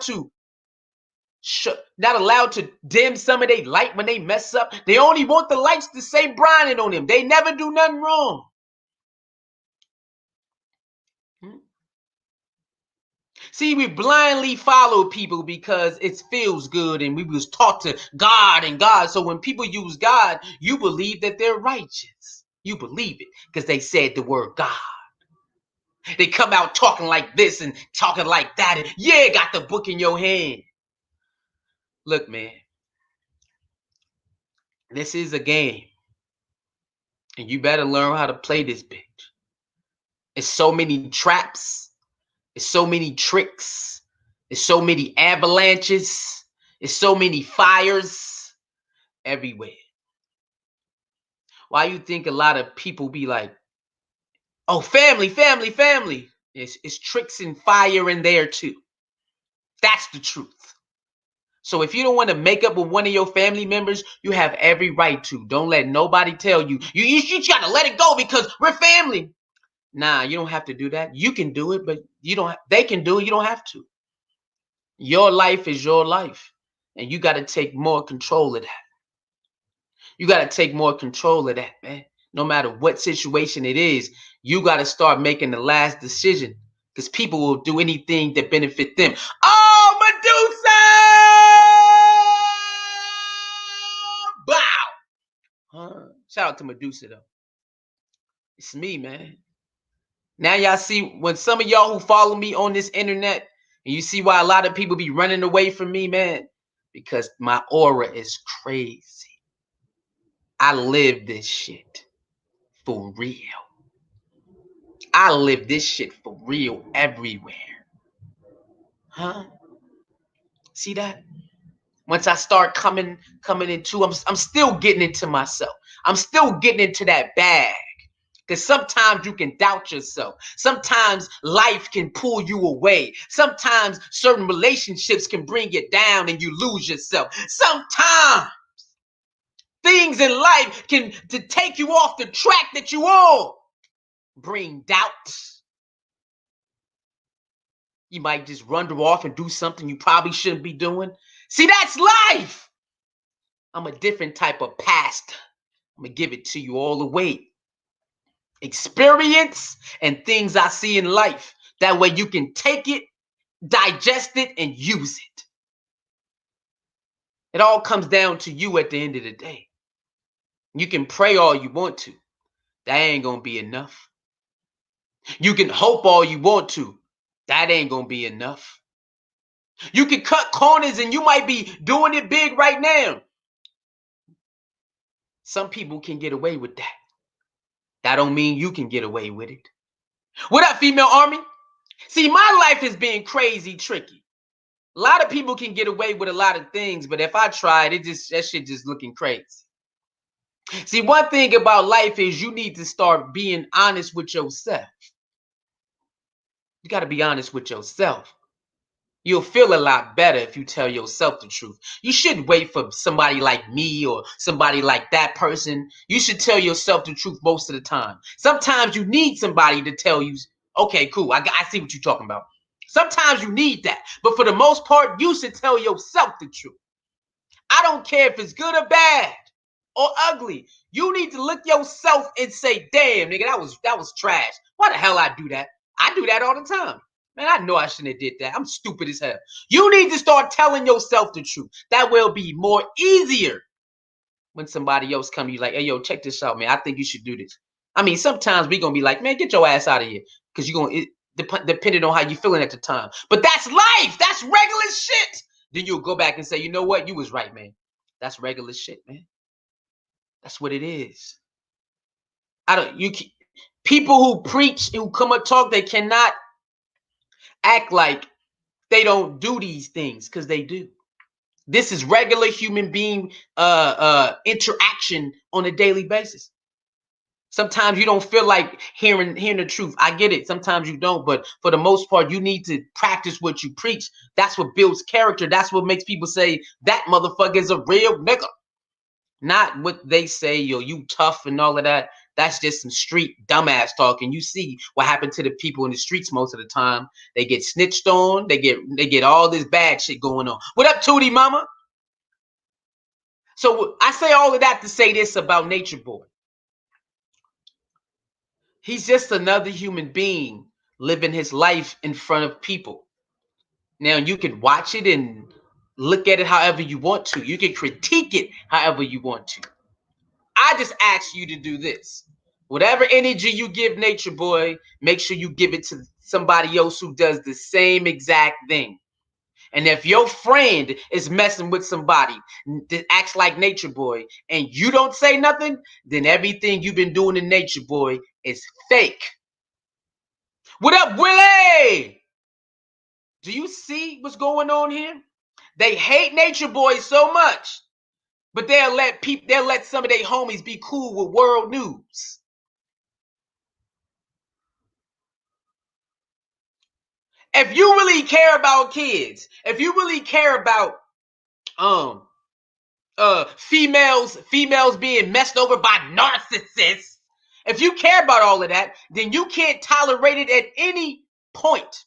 to dim some of their light when they mess up. They only want the lights to say Brian on them. They never do nothing wrong. See, we blindly follow people because it feels good and we was taught to God and God. So when people use God, you believe that they're righteous. You believe it because they said the word God. They come out talking like this and talking like that. And yeah, got the book in your hand. Look, man, this is a game. And you better learn how to play this bitch. It's so many traps. It's so many tricks. It's so many avalanches. It's so many fires everywhere. Why you think a lot of people be like, oh, family, family, family. It's tricks and fire in there too. That's the truth. So if you don't want to make up with one of your family members, you have every right to. Don't let nobody tell you. You got to let it go because we're family. Nah, you don't have to do that. You can do it, but you don't. They can do it. You don't have to. Your life is your life, and you got to take more control of that. You got to take more control of that, man. No matter what situation it is, you got to start making the last decision because people will do anything to benefit them. Oh, Medusa! Bow. Shout out to Medusa, though. It's me, man. Now y'all see when some of y'all who follow me on this internet, and you see why a lot of people be running away from me, man, because my aura is crazy. I live this shit for real. I live this shit for real everywhere. Huh? See that? Once I start coming into, I'm still getting into myself. I'm still getting into that bag. Because sometimes you can doubt yourself. Sometimes life can pull you away. Sometimes certain relationships can bring you down and you lose yourself. Sometimes things in life can to take you off the track that you on. Bring doubt. You might just run off and do something you probably shouldn't be doing. See, that's life. I'm a different type of pastor. I'm going to give it to you all the way. experience, and things I see in life. That way you can take it, digest it, and use it. It all comes down to you at the end of the day. You can pray all you want to. That ain't gonna be enough. You can hope all you want to. That ain't gonna be enough. You can cut corners and you might be doing it big right now. Some people can get away with that. That don't mean you can get away with it. What up, female army? See, my life has been crazy tricky. A lot of people can get away with a lot of things, but if I tried, that shit just looking crazy. See, one thing about life is you need to start being honest with yourself. You got to be honest with yourself. You'll feel a lot better if you tell yourself the truth. You shouldn't wait for somebody like me or somebody like that person. You should tell yourself the truth most of the time. Sometimes you need somebody to tell you, okay, cool, I see what you're talking about. Sometimes you need that. But for the most part, you should tell yourself the truth. I don't care if it's good or bad or ugly. You need to look yourself and say, damn, nigga, that was trash. Why the hell I do that? I do that all the time. Man, I know I shouldn't have did that. I'm stupid as hell. You need to start telling yourself the truth. That will be more easier when somebody else come to you like, hey, yo, check this out, man. I think you should do this. I mean, sometimes we going to be like, man, get your ass out of here. Because you're going to, depending on how you feeling at the time. But that's life. That's regular shit. Then you'll go back and say, you know what? You was right, man. That's regular shit, man. That's what it is. People who preach, who come and talk, they cannot act like they don't do these things, because they do. This is regular human being interaction on a daily basis. Sometimes you don't feel like hearing the truth. I get it. Sometimes you don't, but for the most part, you need to practice what you preach. That's what builds character. That's what makes people say that motherfucker is a real nigga. Not what they say, yo, you tough and all of that. That's just some street dumbass talk. And you see what happened to the people in the streets most of the time. They get snitched on. They get all this bad shit going on. What up, Tootie Mama? So I say all of that to say this about Natureboy. He's just another human being living his life in front of people. Now, you can watch it and look at it however you want to. You can critique it however you want to. I just ask you to do this. Whatever energy you give Natureboy, make sure you give it to somebody else who does the same exact thing. And if your friend is messing with somebody that acts like Natureboy and you don't say nothing, then everything you've been doing to Natureboy is fake. What up, Willie? Do you see what's going on here? They hate Natureboy so much, but they'll let some of their homies be cool with world news. If you really care about kids, if you really care about females being messed over by narcissists, if you care about all of that, then you can't tolerate it at any point.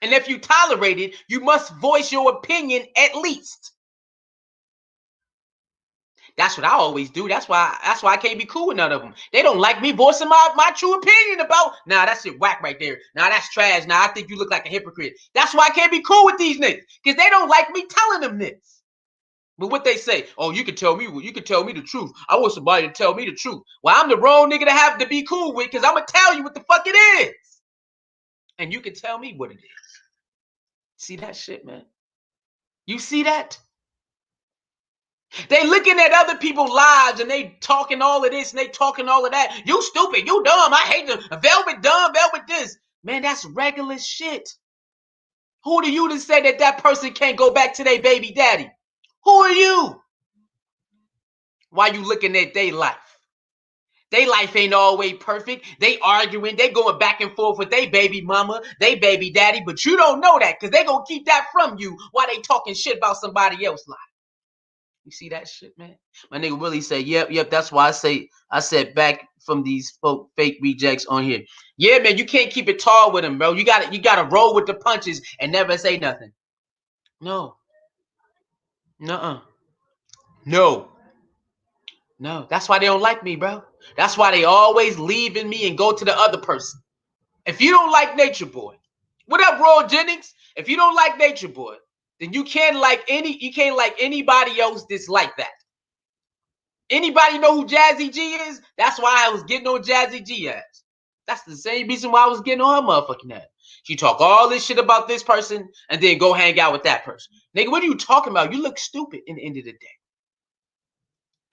And if you tolerate it, you must voice your opinion at least. That's what I always do. That's why I can't be cool with none of them. They don't like me voicing my true opinion about, nah, that shit whack right there. Nah, that's trash. Nah, I think you look like a hypocrite. That's why I can't be cool with these niggas, because they don't like me telling them this. But what they say, oh, you can tell me the truth. I want somebody to tell me the truth. Well, I'm the wrong nigga to have to be cool with, because I'm gonna tell you what the fuck it is. And you can tell me what it is. See that shit, man? You see that? They looking at other people's lives and they talking all of this and they talking all of that. You stupid, you dumb. I hate the velvet dumb, velvet this. Man, that's regular shit. Who are you to say that person can't go back to their baby daddy? Who are you? Why you looking at their life? Their life ain't always perfect. They arguing, they going back and forth with their baby mama, they baby daddy, but you don't know that, because they gonna keep that from you while they talking shit about somebody else's life. You see that shit, man? My nigga Willie said, yep, that's why I said back from these fake rejects on here. Yeah, man, you can't keep it tall with them, bro. You gotta roll with the punches and never say nothing. No. Nuh-uh. No. That's why they don't like me, bro. That's why they always leaving me and go to the other person. If you don't like Nature Boy, what up, Roy Jennings? If you don't like Nature Boy, then you can't like anybody else that's like that. Anybody know who Jazzy G is? That's why I was getting on Jazzy G ass. That's the same reason why I was getting on her motherfucking ass. She talk all this shit about this person and then go hang out with that person. Nigga, what are you talking about? You look stupid in the end of the day.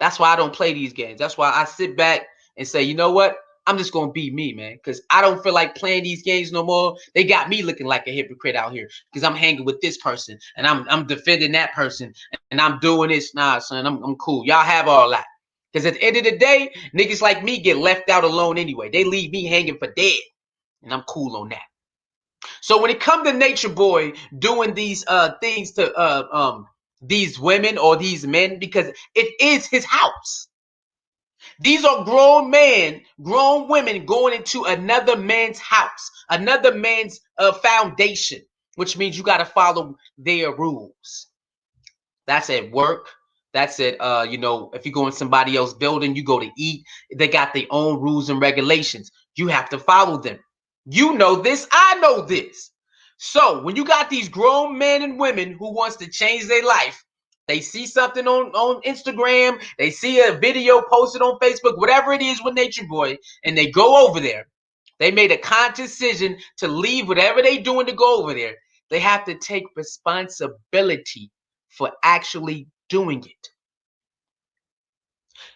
That's why I don't play these games. That's why I sit back and say, you know what? I'm just gonna be me, man, because I don't feel like playing these games no more. They got me looking like a hypocrite out here because I'm hanging with this person and I'm defending that person and I'm doing this. Nah, son, I'm cool. Y'all have all that. Because at the end of the day, niggas like me get left out alone anyway. They leave me hanging for dead, and I'm cool on that. So when it comes to Nature Boy doing these things to these women or these men, because it is his house. These are grown men, grown women going into another man's house, another man's foundation, which means you got to follow their rules. That's at work. That's it. If you go in somebody else's building, you go to eat. They got their own rules and regulations. You have to follow them. You know this. I know this. So when you got these grown men and women who wants to change their life, they see something on Instagram, they see a video posted on Facebook, whatever it is with Nature Boy, and they go over there. They made a conscious decision to leave whatever they doing to go over there. They have to take responsibility for actually doing it.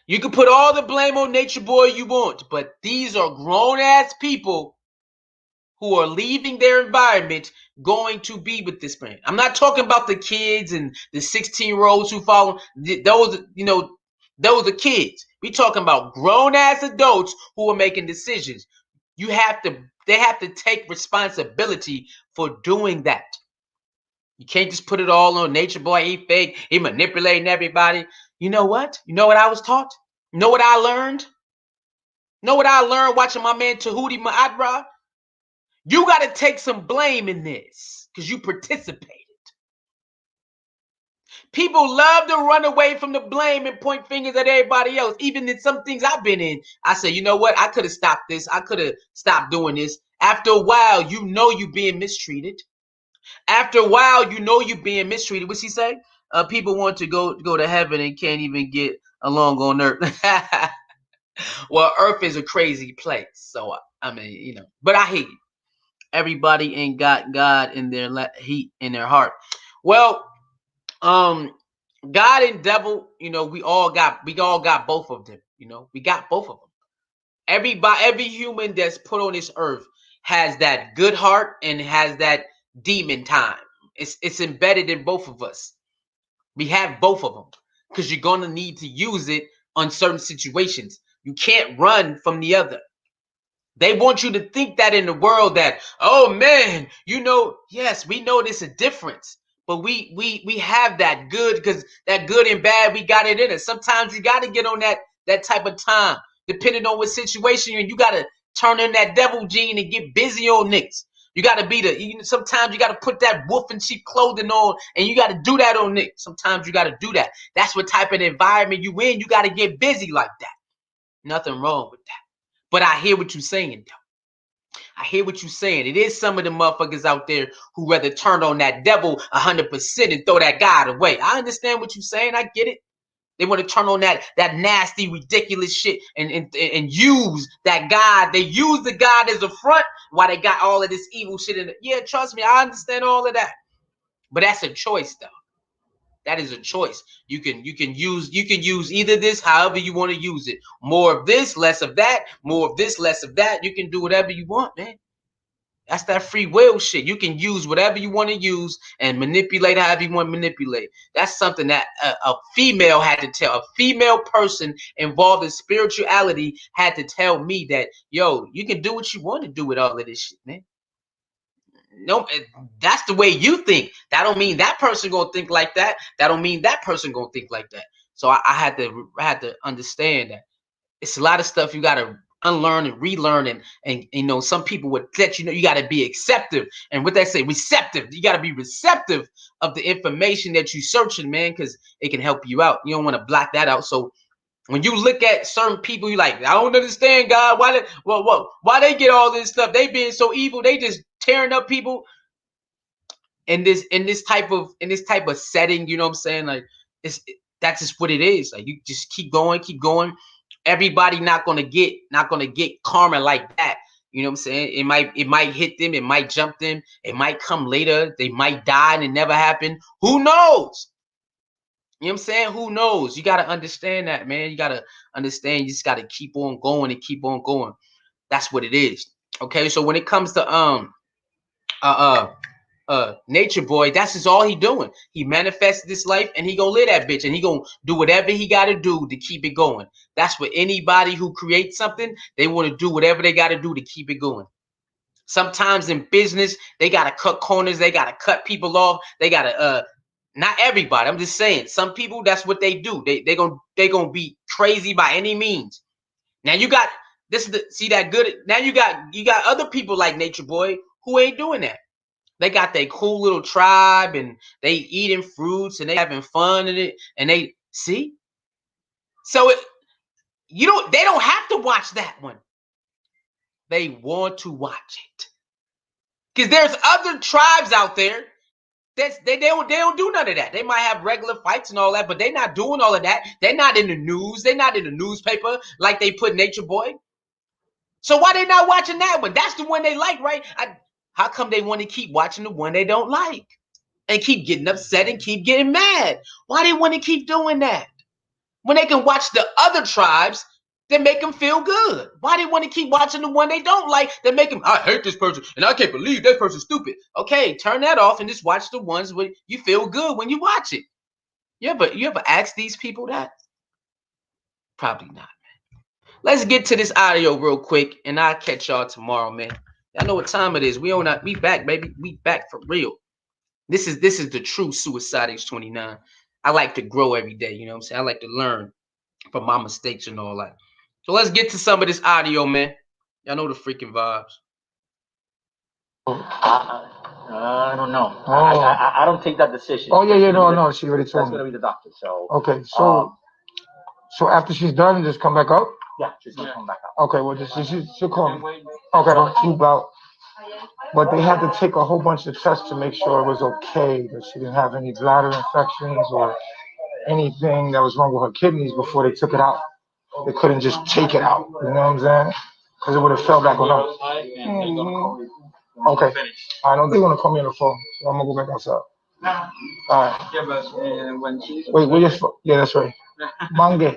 You can put all the blame on Nature Boy you want, but these are grown-ass people who are leaving their environment going to be with this man. I'm not talking about the kids and the 16-year-olds who follow. Those are kids. We talking about grown-ass adults who are making decisions. They have to take responsibility for doing that. You can't just put it all on Nature Boy. He fake. He manipulating everybody. You know what? You know what I was taught? You know what I learned? You know what I learned watching my man Tahuti Ma'adra? You got to take some blame in this because you participated. People love to run away from the blame and point fingers at everybody else. Even in some things I've been in, I say, you know what? I could have stopped this. I could have stopped doing this. After a while, you know you're being mistreated. After a while, you know you're being mistreated. What's he say? People want to go to heaven and can't even get along on earth. Well, earth is a crazy place. So, I mean, but I hate it. Everybody ain't got God in their heat in their heart. Well, God and devil, we all got both of them. We got both of them. Every human that's put on this earth has that good heart and has that demon time. It's embedded in both of us. We have both of them because you're gonna need to use it on certain situations. You can't run from the other. They want you to think that in the world that, oh man, yes, we know there's a difference, but we have that good because that good and bad, we got it in us. Sometimes you got to get on that type of time, depending on what situation you're in. You got to turn in that devil gene and get busy on niggas. You got to be sometimes you got to put that wolf in sheep clothing on and you got to do that on niggas. Sometimes you got to do that. That's what type of environment you in. You got to get busy like that. Nothing wrong with that. But I hear what you're saying, though. I hear what you're saying. It is some of the motherfuckers out there who rather turn on that devil 100% and throw that God away. I understand what you're saying. I get it. They want to turn on that nasty, ridiculous shit and use that God. They use the God as a front while they got all of this evil shit in it. Yeah, trust me, I understand all of that. But that's a choice, though. That is a choice. You can use either this, however you want to use it. More of this, less of that. More of this, less of that. You can do whatever you want, man. That's that free will shit. You can use whatever you want to use and manipulate however you want to manipulate. That's something that a female had to tell. A female person involved in spirituality had to tell me that, yo, you can do what you want to do with all of this shit, man. No, that's the way you think. That don't mean that person gonna think like that. That don't mean that person gonna think like that. So I had to understand that it's a lot of stuff you gotta unlearn and relearn, and some people would let you gotta be acceptive, and what they say, receptive. You gotta be receptive of the information that you're searching, man, because it can help you out. You don't want to block that out. So When you look at certain people, you like, I don't understand, God. Why they get all this stuff? They being so evil. They just tearing up people in this type of setting. You know what I'm saying? Like that's just what it is. Like you just keep going. Everybody not gonna get karma like that. You know what I'm saying? It might hit them. It might jump them. It might come later. They might die and it never happened. Who knows? You know what I'm saying? Who knows? You got to understand that, man. You got to understand. You just got to keep on going and keep on going. That's what it is. Okay. So when it comes to Nature Boy, that's just all he doing. He manifested this life and he gonna live that bitch and he gonna do whatever he got to do to keep it going. That's what anybody who creates something, they want to do whatever they got to do to keep it going. Sometimes in business, they got to cut corners. They got to cut people off. They got to not everybody. I'm just saying, some people, that's what they do. They gonna be crazy by any means. Now you got see that good. Now you got other people like Nature Boy who ain't doing that. They got their cool little tribe and they eating fruits and they having fun in it. And they see. So they don't have to watch that one. They want to watch it because there's other tribes out there. They don't do none of that. They might have regular fights and all that, but they're not doing all of that. They're not in the news. They're not in the newspaper like they put Nature Boy. So why they not watching that one? That's the one they like, right? How come they want to keep watching the one they don't like and keep getting upset and keep getting mad? Why they want to keep doing that when they can watch the other tribes that make them feel good? Why they want to keep watching the one they don't like that make them, I hate this person and I can't believe that person's stupid. Okay, turn that off and just watch the ones where you feel good when you watch it. You ever ask these people that? Probably not, man. Let's get to this audio real quick and I'll catch y'all tomorrow, man. Y'all know what time it is. We back, baby. We back for real. This is the true Suicide X29. I like to grow every day, you know what I'm saying? I like to learn from my mistakes and all that. So let's get to some of this audio, man. Y'all know the freaking vibes. I don't know. Oh. I don't take that decision. Oh yeah, no. She already told me. That's gonna be the doctor. So okay, so after she's done, just come back up. Yeah, she's gonna come back up. Okay, well, she'll call me. Okay, don't swoop out. But they had to take a whole bunch of tests to make sure it was okay, that she didn't have any bladder infections or anything that was wrong with her kidneys before they took it out. They couldn't just take it out, you know what I'm saying? Because it would have fell back on them. Okay. I know they're going to call me on the phone, so I'm going to go back outside. All right. Yeah, but when she... Wait, where your phone? Yeah, that's right. Manghe.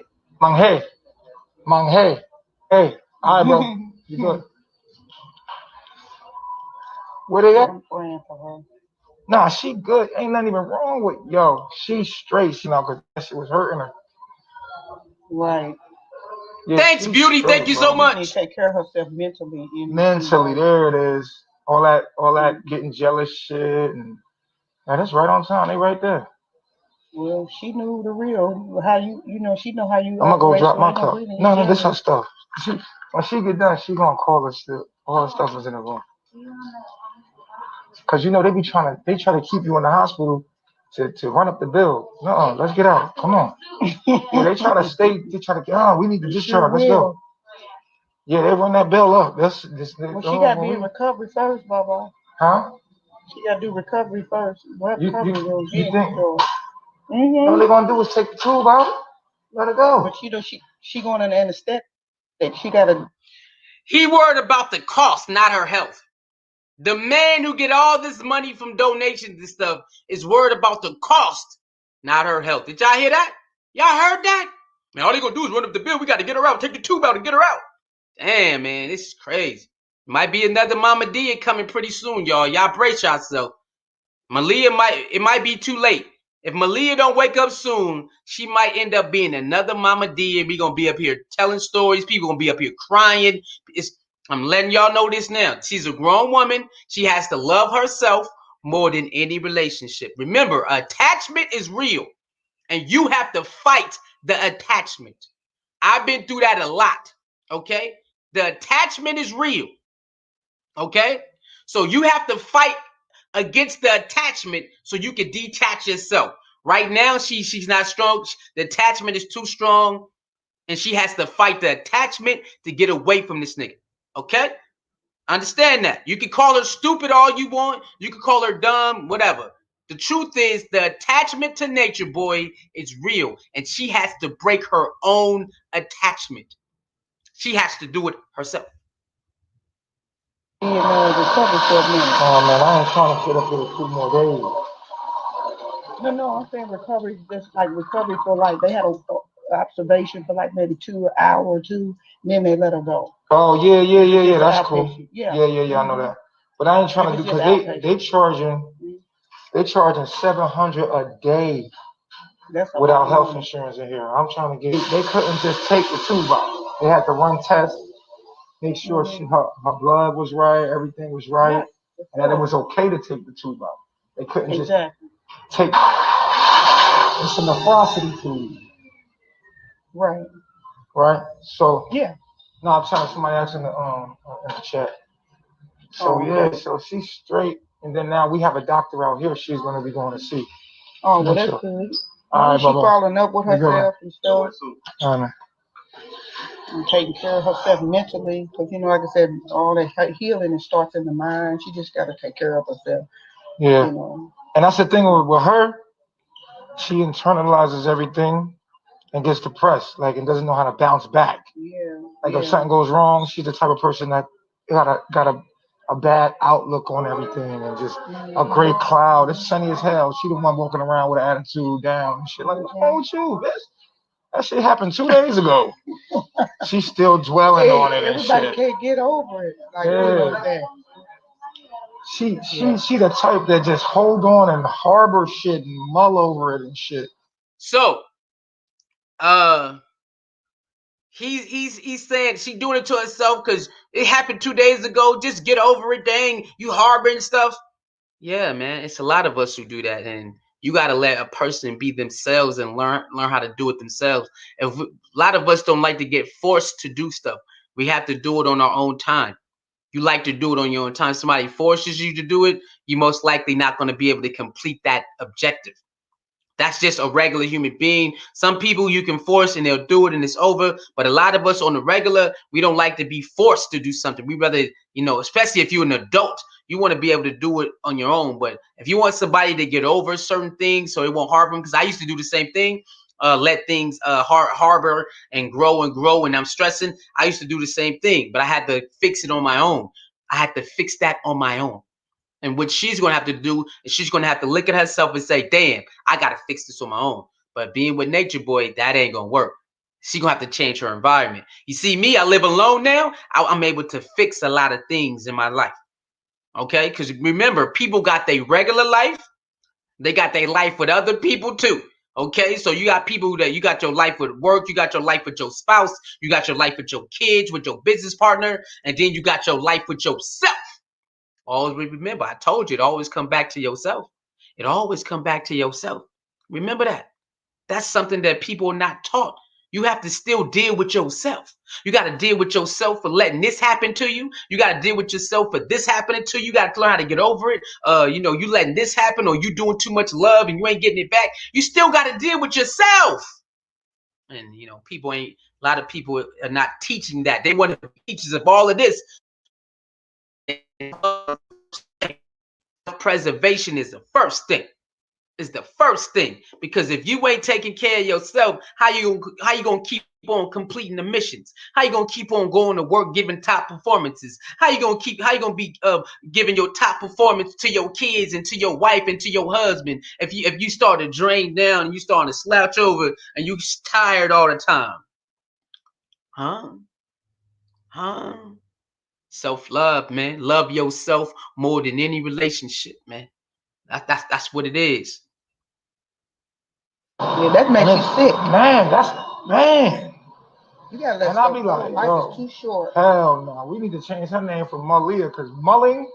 Hey. All right, bro. You good? Where they at? I'm praying for her. Nah, she good. Ain't nothing even wrong with she's straight, because that shit was hurting her. Right. Yeah, thanks, Beauty. Straight, thank you so much. She needs to take care of herself mentally. Mentally, there it is. All that getting jealous shit, and that's right on time. They right there. Well, she knew the real. How she know how you. I'm gonna go drop my car. No, this her stuff. When she get done, she gonna call us. All her stuff is in the room. Cause they try to keep you in the hospital to run up the bill. No, let's get out. Come on. Yeah, they try to get on. We need to discharge. Let's go. Yeah, they run that bill up. Well, she got to be in recovery first, Baba. Huh? She got to do recovery first. You think? All they're gonna do is take the tube out. Let it go. But she going on anesthetic. She got to. He worried about the cost, not her health. The man who get all this money from donations and stuff is worried about the cost, not her health. Did y'all hear that? Y'all heard that? Man, all they gonna do is run up the bill. We got to get her out. Take the tube out and get her out. Damn, man, this is crazy. Might be another Mama Dia coming pretty soon, y'all. Y'all brace yourself. Malia it might be too late. If Malia don't wake up soon, she might end up being another Mama Dia. We gonna be up here telling stories. People gonna be up here crying. I'm letting y'all know this now. She's a grown woman. She has to love herself more than any relationship. Remember, attachment is real, and you have to fight the attachment. I've been through that a lot. Okay, the attachment is real. Okay, so you have to fight against the attachment so you can detach yourself. Right now, she's not strong. The attachment is too strong. and she has to fight the attachment to get away from this nigga. Okay? Understand that. You can call her stupid all you want. You can call her dumb, whatever. The truth is the attachment to Nature Boy is real, and she has to break her own attachment. She has to do it herself. Recover for a minute. Oh man, I ain't trying to sit up here 2 more days. No, I'm saying recovery, just like recovery for like they had a observation for like maybe 2 hour or two, and then they let her go. Oh yeah. That's cool. Outpatient. Yeah. Yeah. I know that. But I ain't trying to do because they charging $700 a day That's without health insurance in here. I'm trying to get. They couldn't just take the tube out. They had to run tests, make sure her blood was right, everything was right, and that it was okay to take the tube out. They couldn't just take. It's a nephrosity tube. Right. So yeah. No, I'm telling somebody else in the chat. So so she's straight, and then now we have a doctor out here. She's going to be going to see. Oh, well, that's good. All right, she following up with herself and stuff. All right. And taking care of herself mentally, because like I said, all that healing starts in the mind. She just got to take care of herself. Yeah. And that's the thing with her. She internalizes everything and gets depressed, and doesn't know how to bounce back. Yeah. If something goes wrong, she's the type of person that got a bad outlook on everything and just a gray cloud. It's sunny as hell. She the one walking around with an attitude down and shit. What's wrong with you, bitch? That shit happened 2 days ago. She's still dwelling on it and shit. Everybody can't get over it. She the type that just hold on and harbor shit and mull over it and shit. So, he's saying she doing it to herself because it happened 2 days ago. Just get over it. Dang, you harboring stuff. Yeah, man, it's a lot of us who do that, and you got to let a person be themselves and learn how to do it themselves. A lot of us don't like to get forced to do stuff. We have to do it on our own time. You like to do it on your own time. Somebody forces you to do it, you're most likely not going to be able to complete that objective. That's just a regular human being. Some people you can force and they'll do it and it's over. But a lot of us on the regular, we don't like to be forced to do something. We rather, especially if you're an adult, you want to be able to do it on your own. But if you want somebody to get over certain things so it won't harbor them, because I used to do the same thing, let things harbor and grow, and I'm stressing. I used to do the same thing, but I had to fix it on my own. I had to fix that on my own. And what she's going to have to do is she's going to have to look at herself and say, damn, I got to fix this on my own. But being with Nature Boy, that ain't going to work. She's going to have to change her environment. You see me, I live alone now. I'm able to fix a lot of things in my life. Okay? Because remember, people got their regular life. They got their life with other people too. Okay? So you got people that you got your life with work. You got your life with your spouse. You got your life with your kids, with your business partner. And then you got your life with yourself. Always remember, I told you, it always come back to yourself. It always come back to yourself. Remember that. That's something that people are not taught. You have to still deal with yourself. You got to deal with yourself for letting this happen to you. You got to deal with yourself for this happening to you. You got to learn how to get over it. You letting this happen, or you doing too much love and you ain't getting it back. You still got to deal with yourself. And a lot of people are not teaching that. They want to be teachers of all of this. Preservation is the first thing. Because if you ain't taking care of yourself, how you gonna keep on completing the missions? How you gonna keep on going to work, giving top performances? How you gonna be giving your top performance to your kids and to your wife and to your husband if you start to drain down and you start to slouch over and you tired all the time? Huh? Self-love, man. Love yourself more than any relationship, man. That's what it is. Yeah, that makes you sick. Man. You gotta let and I'll be like, life is too short. Hell no. We need to change her name from Malia, because mulling,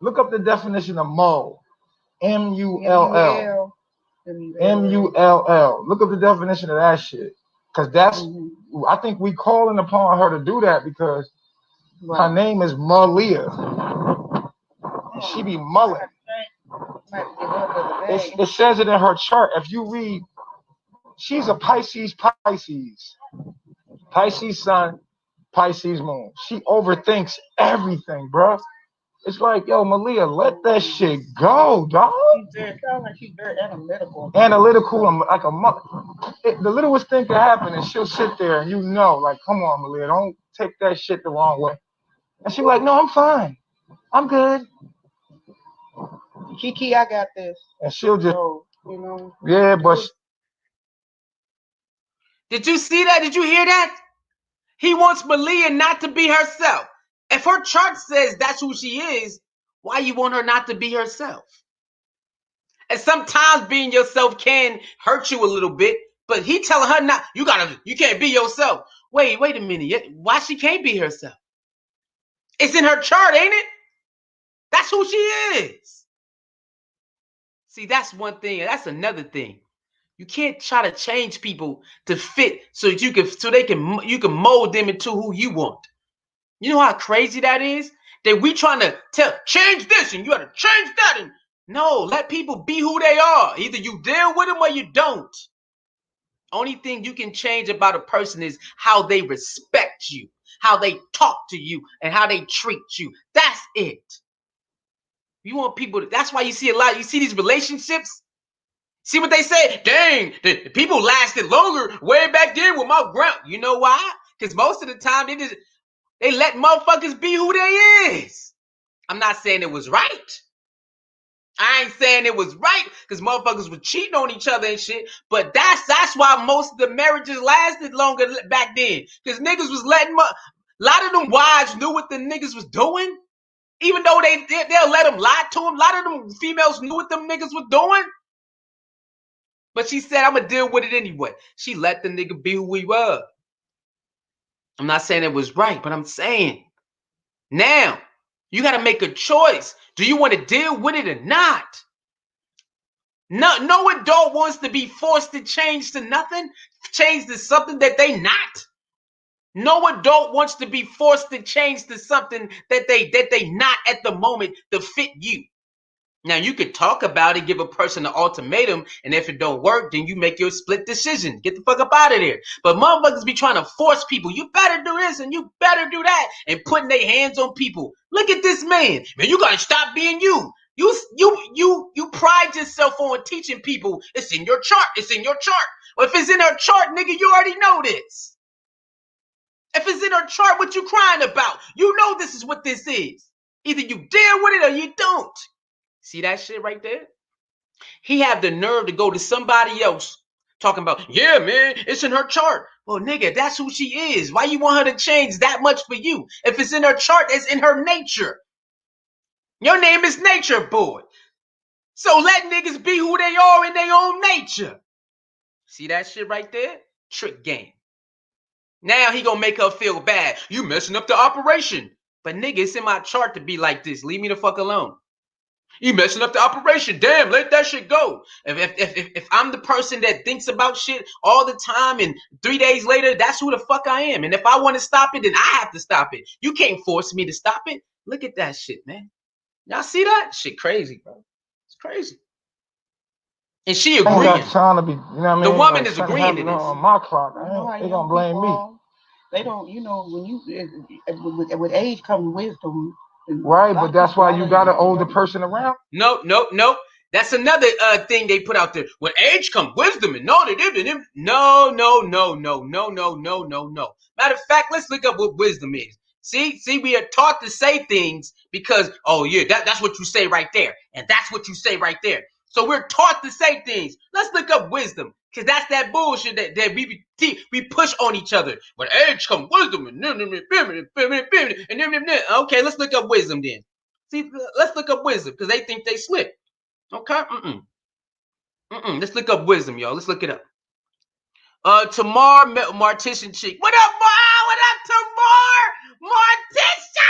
look up the definition of mull. M-U-L-L. M-U-L-L. Look up the definition of that shit. Because I think we calling upon her to do that because her name is Malia. And she be mulling. It says it in her chart. If you read, she's a Pisces. Pisces sun, Pisces moon. She overthinks everything, bro. It's like, yo, Malia, let that shit go, dog. She's very analytical. Analytical, like a mother. The littlest thing can happen, and she'll sit there, and like, come on, Malia, don't take that shit the wrong way. And she's like, no, I'm fine. I'm good. Kiki, I got this. And she'll just, Yeah, but. Did you see that? Did you hear that? He wants Malia not to be herself. If her chart says that's who she is, why you want her not to be herself? And sometimes being yourself can hurt you a little bit, but he telling her not, you can't be yourself. Wait a minute. Why she can't be herself? It's in her chart, ain't it? That's who she is. See, that's one thing. That's another thing. You can't try to change people to fit so that you can mold them into who you want. You know how crazy that is? That we trying to change this and you got to change that. And no, let people be who they are. Either you deal with them or you don't. Only thing you can change about a person is how they respect you, how they talk to you, and how they treat you. That's it. You want people that's why you see these relationships. See what they say? Dang, the people lasted longer way back then with my grandma. You know why? Because most of the time they let motherfuckers be who they is. I'm not saying it was right. I ain't saying it was right because motherfuckers were cheating on each other and shit. But that's why most of the marriages lasted longer back then. Because niggas was letting a lot of them wives knew what the niggas was doing. Even though they'll let them lie to them. A lot of them females knew what them niggas was doing. But she said, I'm going to deal with it anyway. She let the nigga be who he was. I'm not saying it was right, but I'm saying now you got to make a choice. Do you want to deal with it or not? No adult wants to be forced to change to nothing, change to something that they not. No adult wants to be forced to change to something that they not at the moment to fit you. Now, you could talk about it, give a person an ultimatum, and if it don't work, then you make your split decision. Get the fuck up out of there. But motherfuckers be trying to force people. You better do this and you better do that, and putting their hands on people. Look at this man. Man, you gotta stop being you. You pride yourself on teaching people it's in your chart. It's in your chart. Well, if it's in her chart, nigga, you already know this. If it's in her chart, what you crying about? You know this is what this is. Either you deal with it or you don't. See that shit right there? He have the nerve to go to somebody else talking about, yeah, man, it's in her chart. Well, nigga, that's who she is. Why you want her to change that much for you? If it's in her chart, it's in her nature. Your name is Natureboy. So let niggas be who they are in their own nature. See that shit right there? Trick game. Now he gonna make her feel bad. You messing up the operation. But nigga, it's in my chart to be like this. Leave me the fuck alone. You messing up the operation. Damn, let that shit go. If I'm the person that thinks about shit all the time and 3 days later, that's who the fuck I am. And if I want to stop it, then I have to stop it. You can't force me to stop it. Look at that shit, man. Y'all see that? Shit crazy, bro. It's crazy. And she agreeing. Trying to be, you know what I mean? The woman like, is agreeing to this. On my clock, they gonna blame me. They don't, when you with age comes wisdom. Right, but that's why you got an older person around. No. That's another thing they put out there. With age comes wisdom, and no. Matter of fact, let's look up what wisdom is. See, we are taught to say things because, oh yeah, that's what you say right there, and that's what you say right there. So we're taught to say things. Let's look up wisdom, because that's that bullshit that we push on each other. With age comes wisdom, and okay, let's look up wisdom then. See, let's look up wisdom, because they think they slick. Okay? Let's look up wisdom, y'all. Let's look it up. Tamar Mortician Chick. What up, Ma? What up, Tamar? Mortician!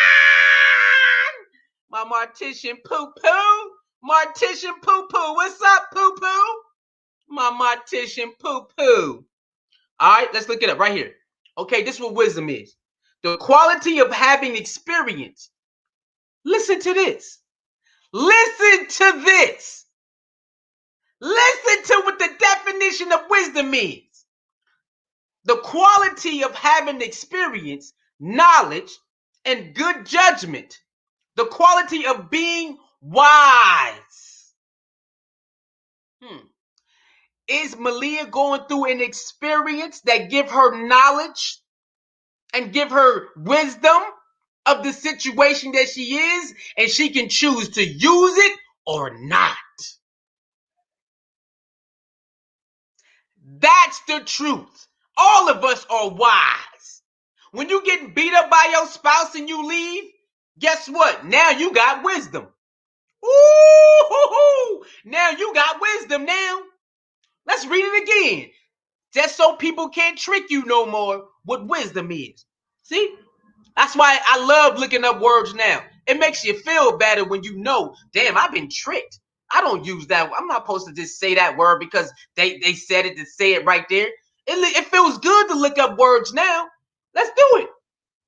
My Mortician poo-poo. Mortician poo-poo. What's up, poo-poo? My Mortician poo-poo. All right, let's look it up right here. Okay, this is what wisdom is. The quality of having experience. Listen to this. Listen to this. Listen to what the definition of wisdom is. the quality of having experience, knowledge, and good judgment, the quality of being wise. Is Malia going through an experience that give her knowledge and give her wisdom of the situation that she is, and she can choose to use it or not? That's the truth. All of us are wise. When you get beat up by your spouse and you leave, guess what? Now you got wisdom. Ooh, now you got wisdom now. Let's read it again. Just so people can't trick you no more what wisdom is. See? That's why I love looking up words now. It makes you feel better when you know, damn, I've been tricked. I don't use that. I'm not supposed to just say that word because they said it to say it right there. It feels good to look up words now. Let's do it.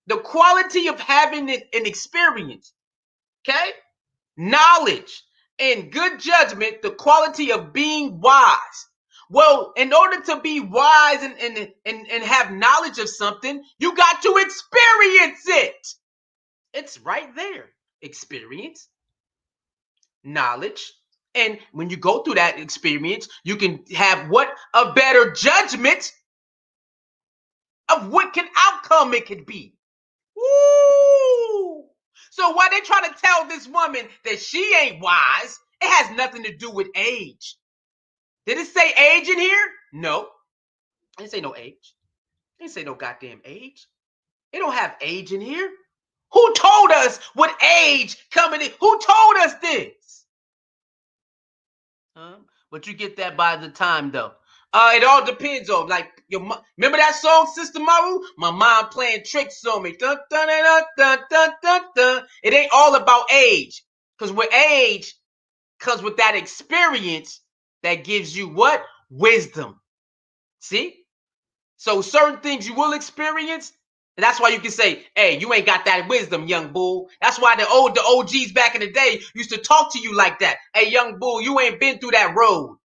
The quality of having an experience, okay? Knowledge and good judgment, the quality of being wise. Well, in order to be wise and have knowledge of something, you got to experience it. It's right there. Experience, knowledge, and when you go through that experience, you can have what? A better judgment of what outcome it could be. Woo! So why they try to tell this woman that she ain't wise, it has nothing to do with age. Did it say age in here? No. It didn't say no age. It didn't say no goddamn age. It don't have age in here. Who told us what age coming in? Who told us this? But you get that by the time, though. It all depends on, like, remember that song, Sister Maru? My mom playing tricks on me. Dun, dun, dun, dun, dun, dun, dun. It ain't all about age. Because with age comes with that experience that gives you what? Wisdom. See? So certain things you will experience, and that's why you can say, hey, you ain't got that wisdom, young bull. That's why the OGs back in the day used to talk to you like that. Hey, young bull, you ain't been through that road.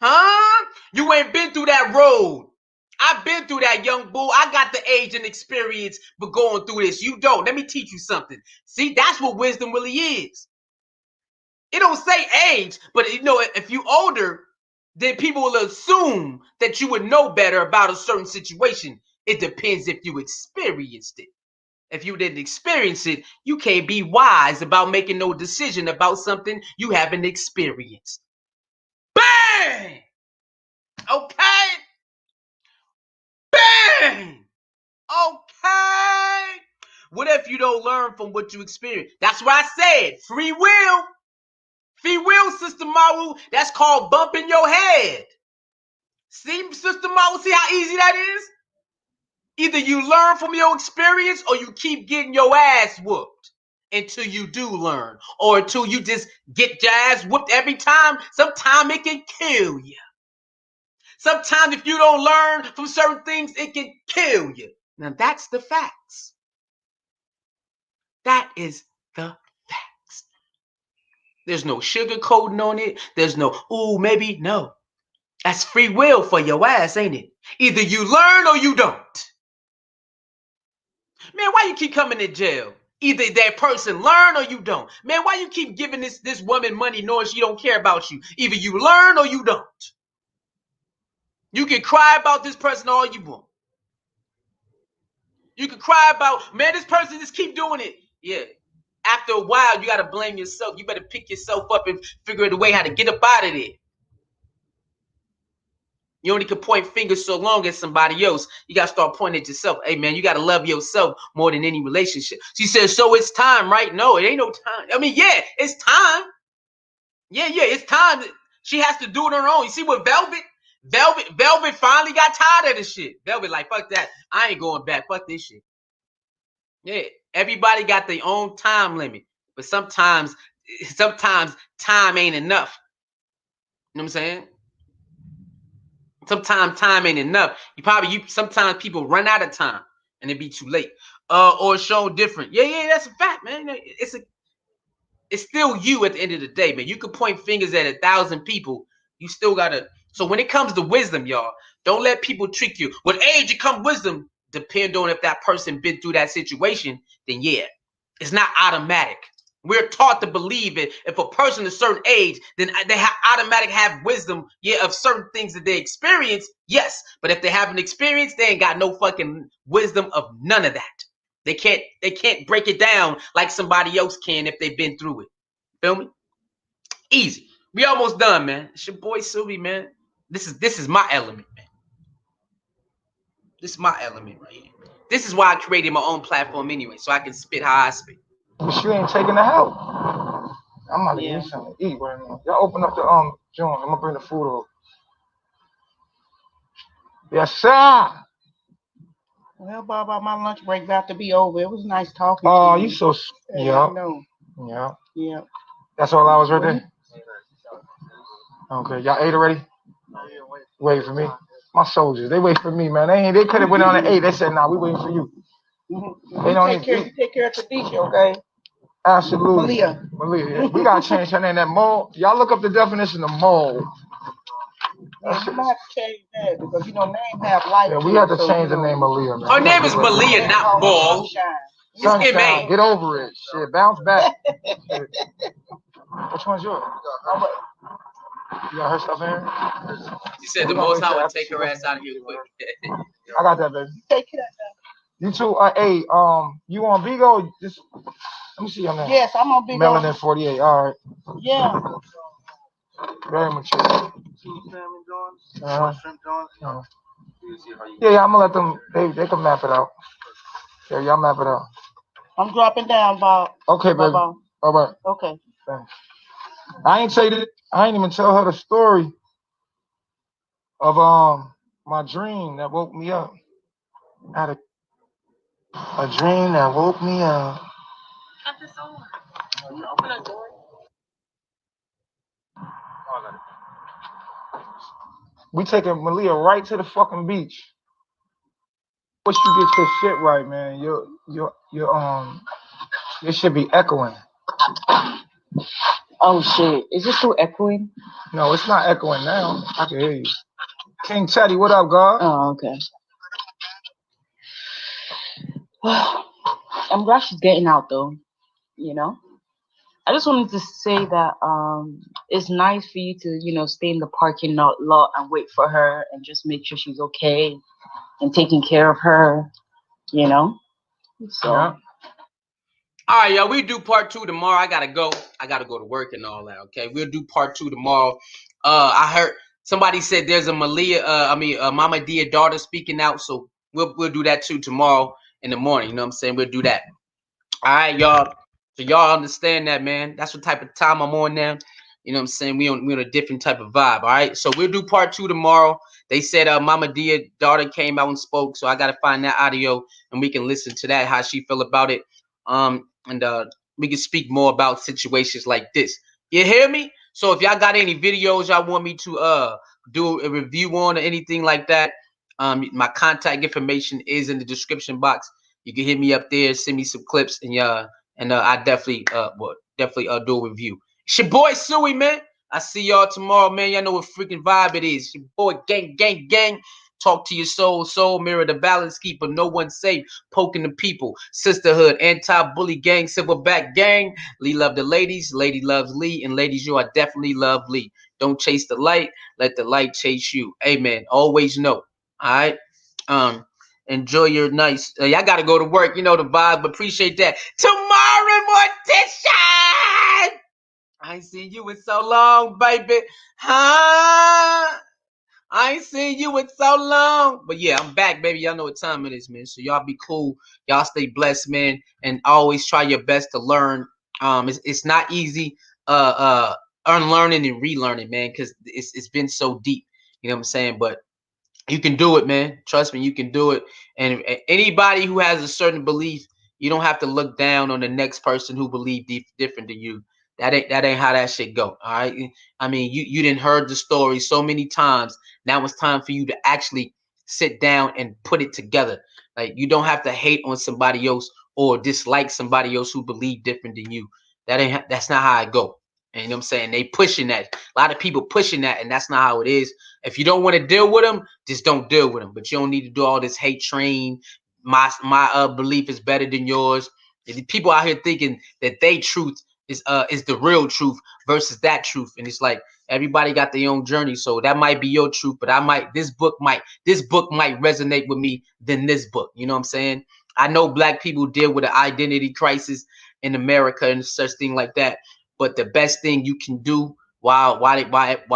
Huh? You ain't been through that road. I've been through that, young bull. I got the age and experience for going through this. You don't. Let me teach you something. See, that's what wisdom really is. It don't say age, but you know, if you older, then people will assume that you would know better about a certain situation. It depends if you experienced it. If you didn't experience it, you can't be wise about making no decision about something you haven't experienced. Bang! Okay? Bang! Okay? What if you don't learn from what you experience? That's what I said. Free will. Free will, Sister Maru. That's called bumping your head. See, Sister Maru, see how easy that is? Either you learn from your experience or you keep getting your ass whooped until you do learn, or until you just get your ass whooped every time. Sometimes it can kill you. Sometimes if you don't learn from certain things, it can kill you. Now that's the facts. That is the facts. There's no sugarcoating on it. There's no, ooh, maybe. No. That's free will for your ass, ain't it? Either you learn or you don't. Man, why you keep coming to jail? Either that person learn or you don't. Man, why you keep giving this woman money knowing she don't care about you? Either you learn or you don't. You can cry about this person all you want. You can cry about, man, this person just keep doing it. Yeah. After a while, you got to blame yourself. You better pick yourself up and figure out a way how to get up out of there. You only can point fingers so long at somebody else. You got to start pointing at yourself. Hey, man, you got to love yourself more than any relationship. She says, so it's time, right? No, it ain't no time. I mean, yeah, it's time. Yeah, it's time. She has to do it on her own. You see what Velvet finally got tired of this shit. Velvet like, fuck that. I ain't going back. Fuck this shit. Yeah, everybody got their own time limit. But sometimes time ain't enough. You know what I'm saying? Sometimes time ain't enough. Sometimes people run out of time and it be too late. Or show different. Yeah, that's a fact, man. It's still you at the end of the day, man. You can point fingers at 1,000 people. You still gotta So when it comes to wisdom, y'all, don't let people trick you. With age, it comes wisdom. Depend on if that person been through that situation, then yeah, it's not automatic. We're taught to believe it. If a person is a certain age, then they automatic have wisdom, yeah, of certain things that they experience, yes. But if they haven't experienced, they ain't got no fucking wisdom of none of that. They can't break it down like somebody else can if they've been through it. Feel me? Easy. We almost done, man. It's your boy Subi, man. This is my element, man. This is my element right here. This is why I created my own platform anyway, so I can spit how I spit. But you ain't taking the help. I'm about to Yeah. eat something to eat right now. Y'all open up the joint. I'm gonna bring the food over. Yes, sir. Well, Bob, my lunch break about to be over. It was nice talking Oh, to you you. so Yeah, I know. yeah. Yeah. That's all I was right Well, there. Okay, y'all ate already? Wait for me. My soldiers, they wait for me, man. They could have went on at 8. They said, nah, we waiting for you. They don't you take care of Tadisha, okay? Absolutely. Malia. Yeah. We gotta change her name. That mole. Y'all look up the definition of mole. Yeah, you might have to change that because names have life. Yeah, we have to change the name Malia, man. Her name is Malia, not Ball. It's Sunshine, MA. get over it. Shit, bounce back. Shit. Which one's yours? You got her stuff in here? She said the most I would take her ass out of here quick. I got that, baby. Take care. You two, hey, you on Vigo? Just let me see your name. Yes, I'm on Vigo. Melanin 48. All right. Yeah. Very mature. Yeah, I'm gonna let them. They can map it out. Yeah, y'all map it out. I'm dropping down, Bob. Okay, baby. Bob. All right. Okay. Thanks. I ain't even tell her the story of my dream that woke me up. I had a dream that woke me up. Open the door. We taking Malia right to the fucking beach. Once you get your shit right, man, it should be echoing. Oh shit, is it still echoing? No, it's not echoing now. I can hear you. King Teddy, what up, God? Oh, okay. I'm glad she's getting out though, I just wanted to say that it's nice for you to, stay in the parking lot and wait for her and just make sure she's okay and taking care of her, So Yeah. All right, y'all. We do part 2 tomorrow. I gotta go to work and all that. Okay, we'll do part 2 tomorrow. I heard somebody said there's a Malia, Mama Dia daughter speaking out, so we'll do that too tomorrow in the morning. You know what I'm saying? We'll do that. All right, y'all. So y'all understand that, man. That's what type of time I'm on now. You know what I'm saying? We on a different type of vibe. All right. So we'll do part 2 tomorrow. They said Mama Dia daughter came out and spoke, so I gotta find that audio and we can listen to that, how she feel about it. And we can speak more about situations like this. You hear me? So if y'all got any videos y'all want me to do a review on or anything like that, my contact information is in the description box. You can hit me up there, send me some clips, and I definitely do a review. It's your boy Suey, man. I see y'all tomorrow, man. Y'all know what freaking vibe it is. Your boy, gang. Talk to your soul, mirror the balance keeper. No one safe, poking the people. Sisterhood, anti-bully gang, silverback gang. Lee love the ladies, lady loves Lee, and ladies, you are definitely love Lee. Don't chase the light, let the light chase you. Amen. Always know. All right. Enjoy your nice. Y'all gotta go to work. You know the vibe. But appreciate that. Tomorrow morning. I ain't seen you in so long, baby. Huh? I ain't seen you in so long. But yeah, I'm back, baby. Y'all know what time it is, man. So y'all be cool. Y'all stay blessed, man. And always try your best to learn. It's not easy unlearning and relearning, man, because it's been so deep. You know what I'm saying? But you can do it, man. Trust me, you can do it. And anybody who has a certain belief, you don't have to look down on the next person who believe different than you. That ain't how that shit go. All right. I mean, you didn't heard the story so many times. Now it's time for you to actually sit down and put it together. Like you don't have to hate on somebody else or dislike somebody else who believe different than you. That's not how I go. And you know what I'm saying? They pushing that. A lot of people pushing that, and that's not how it is. If you don't want to deal with them, just don't deal with them. But you don't need to do all this hate train. My belief is better than yours. And the people out here thinking that they truth is the real truth versus that truth. And it's like everybody got their own journey. So that might be your truth, but this book might resonate with me than this book. You know what I'm saying? I know black people deal with an identity crisis in America and such thing like that. But the best thing you can do while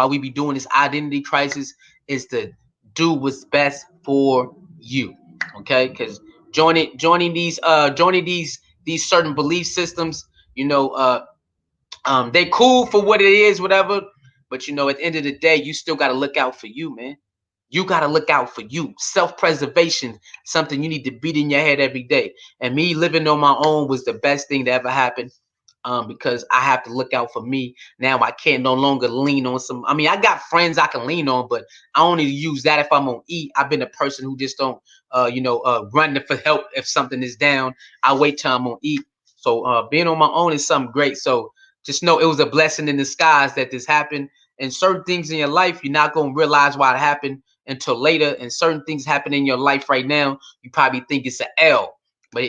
we be doing this identity crisis is to do what's best for you. Okay, because joining these certain belief systems, you know, they cool for what it is, whatever. But you know, at the end of the day, you still got to look out for you, man. You got to look out for you. Self-preservation, something you need to beat in your head every day. And me living on my own was the best thing that ever happened. Because I have to look out for me. Now I can't no longer lean on some. I mean, I got friends I can lean on, but I only use that if I'm on eat. I've been a person who just don't, run for help if something is down. I wait till I'm on eat. So being on my own is something great. So just know it was a blessing in disguise that this happened. And certain things in your life, you're not gonna realize why it happened until later. And certain things happen in your life right now, you probably think it's an L, but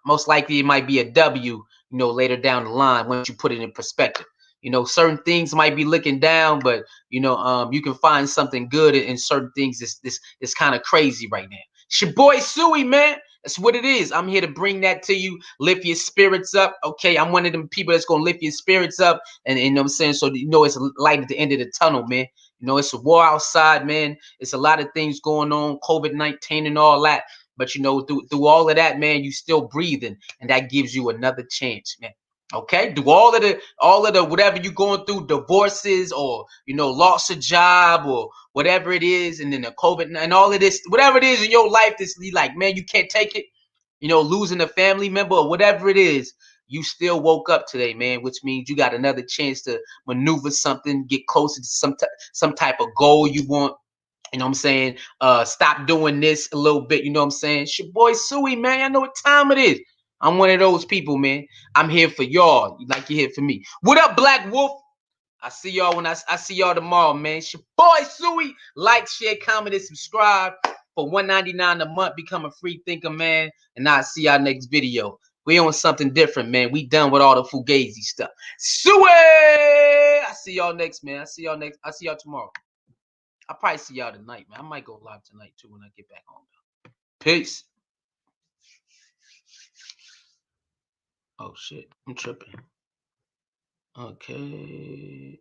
most likely it might be a W, later down the line once you put it in perspective. Certain things might be looking down, but you can find something good in certain things. It's kind of crazy right now. It's your boy Suey, man. That's what it is. I'm here to bring that to you, lift your spirits up. Okay, I'm one of them people that's gonna lift your spirits up, and you know what I'm saying. So it's a light at the end of the tunnel, man. It's a war outside, man. It's a lot of things going on, COVID-19 and all that. But through all of that, man, you still breathing, and that gives you another chance, man. Okay, do all of the whatever you going through, divorces or lost a job or whatever it is, and then the COVID and all of this, whatever it is in your life that's like, man, you can't take it. Losing a family member or whatever it is, you still woke up today, man, which means you got another chance to maneuver something, get closer to some type of goal you want. You know what I'm saying? Stop doing this a little bit. You know what I'm saying? It's your boy Suey, man. I know what time it is. I'm one of those people, man. I'm here for y'all, like you're here for me. What up, Black Wolf? I see y'all when I see y'all tomorrow, man. It's your boy Suey. Like, share, comment, and subscribe. For $1.99 a month, become a free thinker, man. And I'll see y'all next video. We on something different, man. We done with all the fugazi stuff. Suey! I see y'all next, man. I see y'all tomorrow. I'll probably see y'all tonight, man. I might go live tonight, too, when I get back home. Peace. Oh, shit. I'm tripping. Okay.